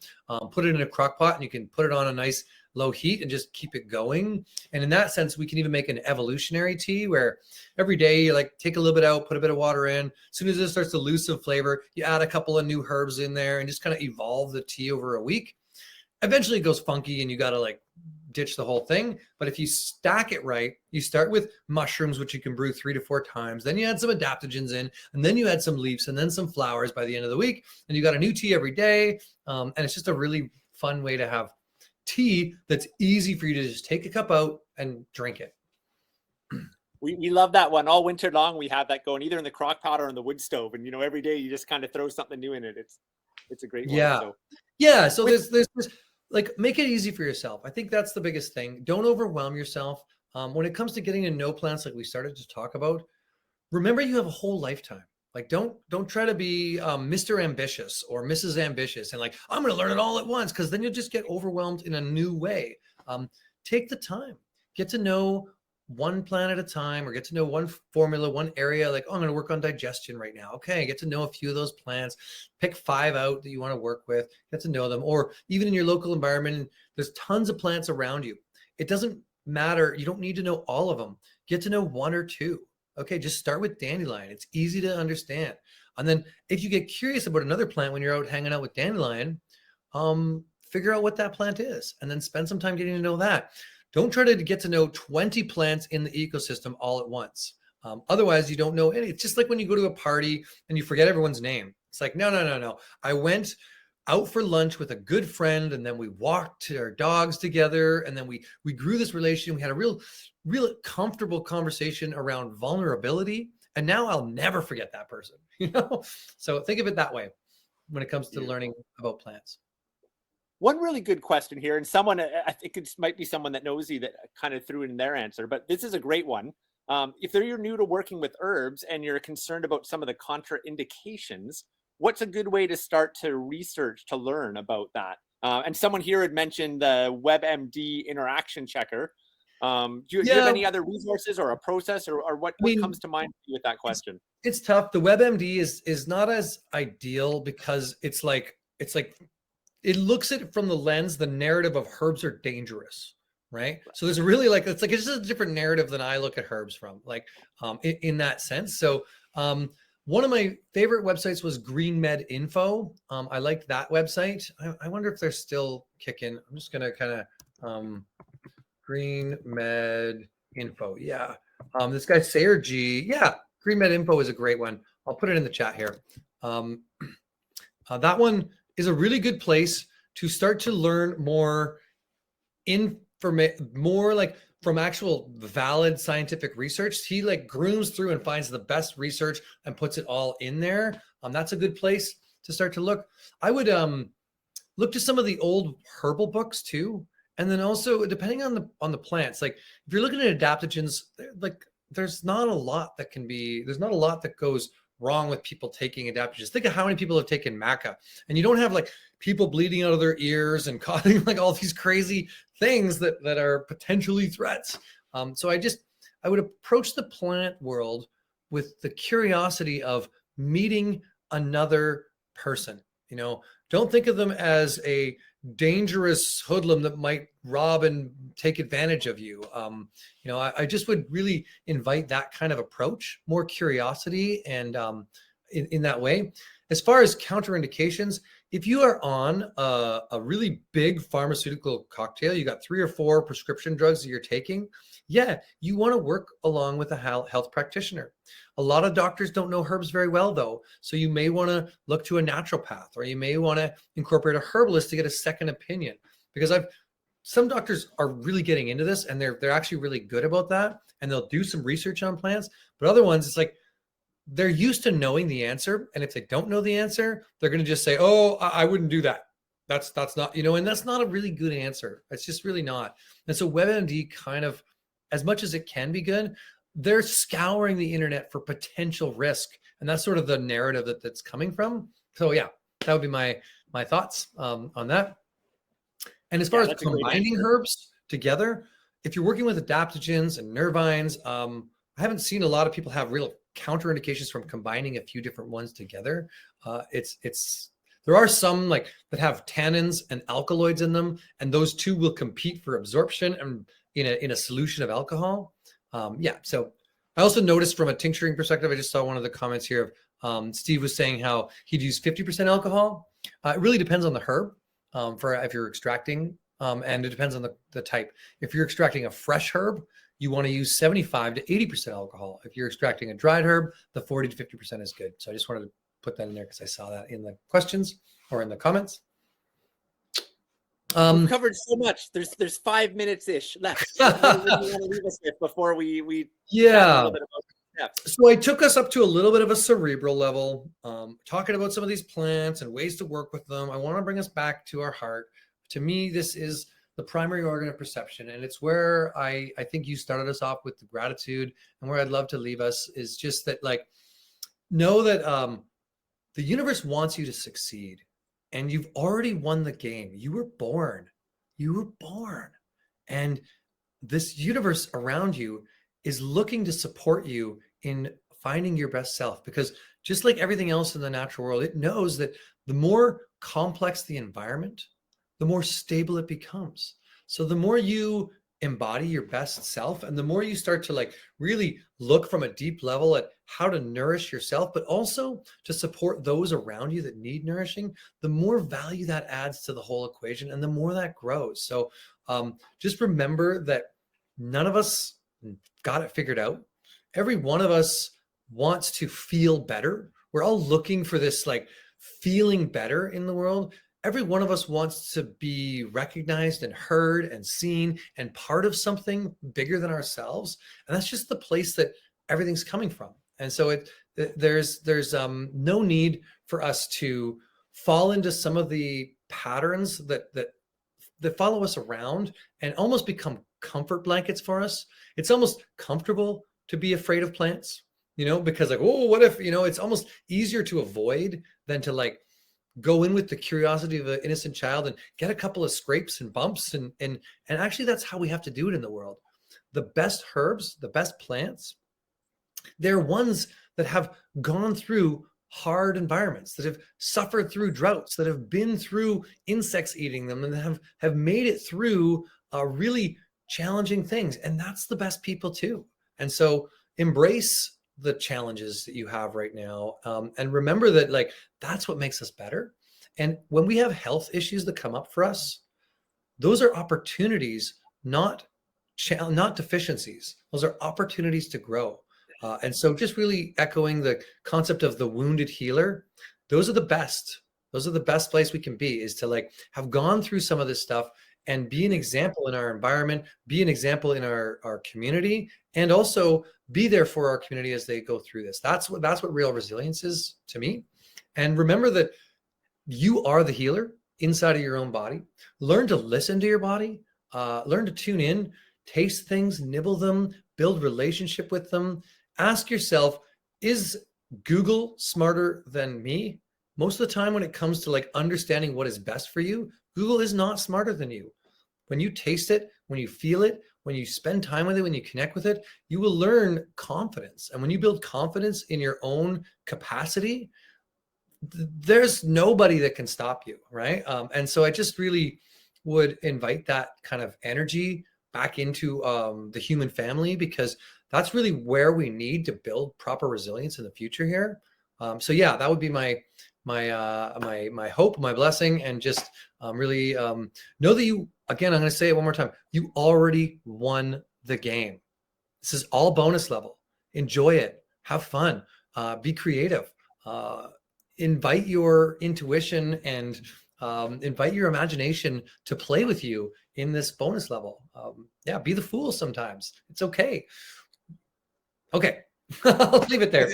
Put it in a crock pot and you can put it on a nice low heat and just keep it going. And in that sense, we can even make an evolutionary tea where every day you like take a little bit out, put a bit of water in. As soon as it starts to lose some flavor, you add a couple of new herbs in there and just kind of evolve the tea over a week. Eventually it goes funky and you got to like ditch the whole thing. But if you stack it right, you start with mushrooms, which you can brew 3 to 4 times. Then you add some adaptogens in, and then you add some leaves and then some flowers by the end of the week. And you got a new tea every day. And it's just a really fun way to have tea that's easy for you to just take a cup out and drink it. We love that one. All winter long, we have that going either in the crock pot or on the wood stove. And, every day you just kind of throw something new in it. It's a great one. Yeah. So. Yeah. So there's like, make it easy for yourself. I think that's the biggest thing. Don't overwhelm yourself. When it comes to getting to know plants, like we started to talk about, remember you have a whole lifetime. Like, don't try to be Mr. Ambitious or Mrs. Ambitious and like, I'm going to learn it all at once, because then you'll just get overwhelmed in a new way. Take the time, get to know one plant at a time, or get to know one formula, one area. Like, oh, I'm going to work on digestion right now. Okay, get to know a few of those plants. Pick 5 out that you want to work with. Get to know them. Or even in your local environment, there's tons of plants around you. It doesn't matter. You don't need to know all of them. Get to know 1 or 2. Okay, just start with dandelion. It's easy to understand. And then if you get curious about another plant when you're out hanging out with dandelion, figure out what that plant is and then spend some time getting to know that. Don't try to get to know 20 plants in the ecosystem all at once. Otherwise, you don't know any. It's just like when you go to a party and you forget everyone's name. It's like, no. I went out for lunch with a good friend, and then we walked our dogs together, and then we grew this relationship. We had a real comfortable conversation around vulnerability, and now I'll never forget that person. So think of it that way when it comes to learning about plants. One really good question here, and someone, I think it might be someone that knows you that kind of threw in their answer, but this is a great one. If you're new to working with herbs and you're concerned about some of the contraindications, what's a good way to start to research to learn about that? And someone here had mentioned the WebMD interaction checker. Do you have any other resources or a process, or what comes to mind with that question? It's tough. The WebMD is not as ideal because it's like it looks at it from the lens, the narrative of herbs are dangerous, right? So there's really it's just a different narrative than I look at herbs from, like in that sense. So one of my favorite websites was Green Med Info. I liked that website. I wonder if they're still kicking. I'm just gonna kind of Green Med Info. Yeah. This guy Sayer G. Yeah, Green Med Info is a great one. I'll put it in the chat here. That one is a really good place to start to learn more more like from actual valid scientific research. He like grooms through and finds the best research and puts it all in there. That's a good place to start to look. I would look to some of the old herbal books too. And then also depending on the plants, like if you're looking at adaptogens, like there's not a lot that goes wrong with people taking adaptogens. Think of how many people have taken maca, and you don't have like people bleeding out of their ears and causing like all these crazy things that are potentially threats. So I would approach the plant world with the curiosity of meeting another person. Don't think of them as a dangerous hoodlum that might rob and take advantage of you. I just would really invite that kind of approach, more curiosity, and in that way. As far as counterindications, if you are on a really big pharmaceutical cocktail, you got 3 or 4 prescription drugs that you're taking, you want to work along with a health practitioner. A lot of doctors don't know herbs very well, though. So you may want to look to a naturopath, or you may want to incorporate a herbalist to get a second opinion. Because some doctors are really getting into this, and they're actually really good about that, and they'll do some research on plants. But other ones, it's like they're used to knowing the answer, and if they don't know the answer, they're going to just say, "Oh, I wouldn't do that. That's not," and that's not a really good answer. It's just really not. And so WebMD kind of, as much as it can be good, they're scouring the internet for potential risk, and that's sort of the narrative that's coming from. So that would be my thoughts on that. And as far as combining herbs together, if you're working with adaptogens and nervines, I haven't seen a lot of people have real counterindications from combining a few different ones together. There are some like that have tannins and alkaloids in them, and those two will compete for absorption and in a solution of alcohol. So I also noticed from a tincturing perspective, I just saw one of the comments here of Steve was saying how he'd use 50% alcohol. It really depends on the herb for if you're extracting, and it depends on the type. If you're extracting a fresh herb, you want to use 75 to 80% alcohol. If you're extracting a dried herb, the 40 to 50% is good. So I just wanted to put that in there because I saw that in the questions or in the comments. We've covered so much. There's 5 minutes ish left. What do you want to leave us with before we chat a little bit about steps? So I took us up to a little bit of a cerebral level, talking about some of these plants and ways to work with them. I want to bring us back to our heart. To me, this is the primary organ of perception, and it's where I think you started us off with the gratitude, and where I'd love to leave us is just that, like, know that the universe wants you to succeed. And you've already won the game. You were born. And this universe around you is looking to support you in finding your best self, because just like everything else in the natural world, it knows that the more complex the environment, the more stable it becomes. So the more you embody your best self, and the more you start to like really look from a deep level at how to nourish yourself, but also to support those around you that need nourishing, the more value that adds to the whole equation, and the more that grows. So just remember that none of us got it figured out. Every one of us wants to feel better. We're all looking for this like feeling better in the world. Every one of us wants to be recognized and heard and seen and part of something bigger than ourselves. And that's just the place that everything's coming from. And so there's no need for us to fall into some of the patterns that follow us around and almost become comfort blankets for us. It's almost comfortable to be afraid of plants, because like, oh, what if, it's almost easier to avoid than to like go in with the curiosity of an innocent child and get a couple of scrapes and bumps. And actually that's how we have to do it in the world. The best herbs, the best plants, they're ones that have gone through hard environments, that have suffered through droughts, that have been through insects eating them, and have made it through really challenging things. And that's the best people too. And so embrace the challenges that you have right now. And remember that like, that's what makes us better. And when we have health issues that come up for us, those are opportunities, not deficiencies. Those are opportunities to grow. And so just really echoing the concept of the wounded healer, those are the best. Those are the best place we can be, is to like have gone through some of this stuff and be an example in our environment, be an example in our community, and also be there for our community as they go through this. That's what real resilience is to me. And remember that you are the healer inside of your own body. Learn to listen to your body, learn to tune in, taste things, nibble them, build relationship with them. Ask yourself, is Google smarter than me. Most of the time when it comes to like understanding what is best for you, Google is not smarter than you. When you taste it, when you feel it, when you spend time with it, when you connect with it, you will learn confidence. And when you build confidence in your own capacity, there's nobody that can stop you, right? And so I just really would invite that kind of energy back into the human family, because that's really where we need to build proper resilience in the future here. So yeah, that would be my hope, my blessing, and just really know that you, again, I'm going to say it one more time, you already won the game. This is all bonus level. Enjoy it. Have fun. Be creative. Invite your intuition and invite your imagination to play with you in this bonus level. Yeah, be the fool sometimes. It's okay. Okay, I'll leave it there.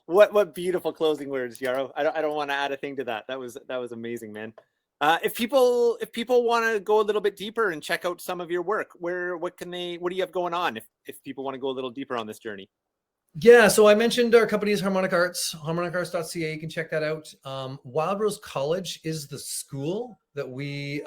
What beautiful closing words, Yarrow. I don't want to add a thing to that. That was amazing, man. If people want to go a little bit deeper and check out some of your work, what do you have going on if people want to go a little deeper on this journey? Yeah, so I mentioned our company is Harmonic Arts, harmonicarts.ca. You can check that out. Wild Rose College is the school that we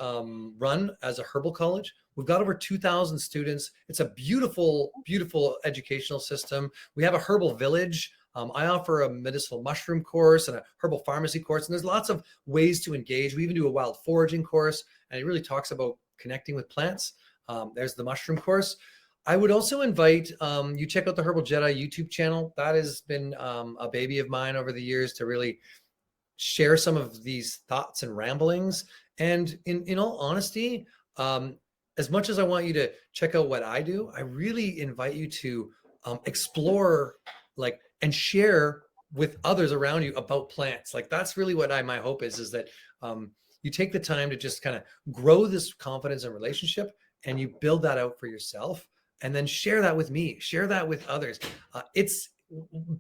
run as a herbal college. We've got over 2,000 students. It's a beautiful, beautiful educational system. We have a herbal village. I offer a medicinal mushroom course and a herbal pharmacy course, and there's lots of ways to engage. We even do a wild foraging course, and it really talks about connecting with plants. There's the mushroom course. I would also invite you check out the Herbal Jedi YouTube channel. That has been a baby of mine over the years, to really share some of these thoughts and ramblings. And in all honesty, as much as I want you to check out what I do, I really invite you to explore and share with others around you about plants. Like, that's really what my hope is that you take the time to just kind of grow this confidence and relationship, and you build that out for yourself. And then share that with me, share that with others.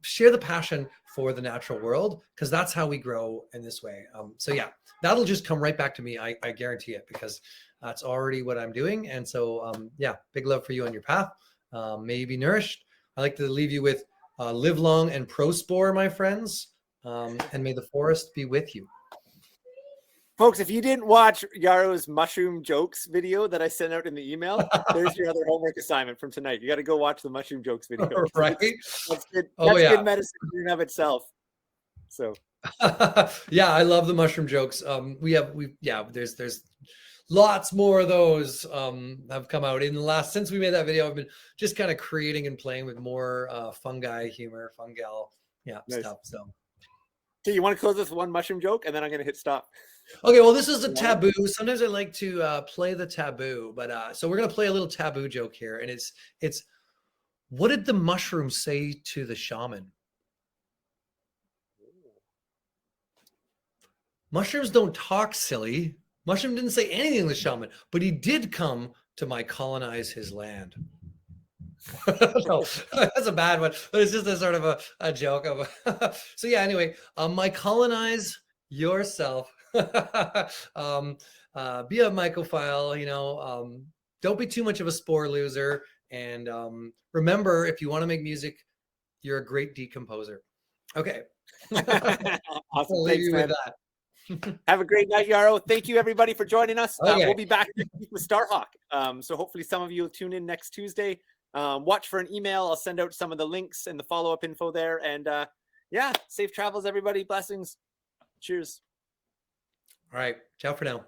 Share the passion for the natural world, because that's how we grow in this way. So yeah, that'll just come right back to me. I guarantee it, because that's already what I'm doing. And so yeah, big love for you on your path. May you be nourished. I like to leave you with live long and prospore, my friends. And may the forest be with you. Folks, if you didn't watch Yarrow's mushroom jokes video that I sent out in the email, there's your other homework assignment from tonight. You got to go watch the mushroom jokes video. Right? That's good. Oh, That's yeah. good medicine in and of itself. So yeah, I love the mushroom jokes. There's lots more of those have come out in the last, since we made that video. I've been just kind of creating and playing with more fungi humor, fungal, nice stuff. So you want to close this one mushroom joke, and then I'm going to hit stop. Okay, well, this is a taboo. Sometimes I like to play the taboo, but so we're going to play a little taboo joke here. And it's what did the mushroom say to the shaman? Mushrooms don't talk, silly. Mushroom didn't say anything to the shaman, but he did come to my colonize his land. No, that's a bad one, but it's just a sort of a joke of so yeah, anyway, my colonize yourself. Be a mycophile, don't be too much of a spore loser. And remember, if you want to make music, you're a great decomposer. Okay. Awesome. Thanks, man. With that. Have a great night, Yarrow. Thank you, everybody, for joining us. Okay. We'll be back next week with Starhawk. So hopefully some of you will tune in next Tuesday. Watch for an email. I'll send out some of the links and the follow-up info there. And yeah, safe travels, everybody. Blessings. Cheers. All right. Ciao for now.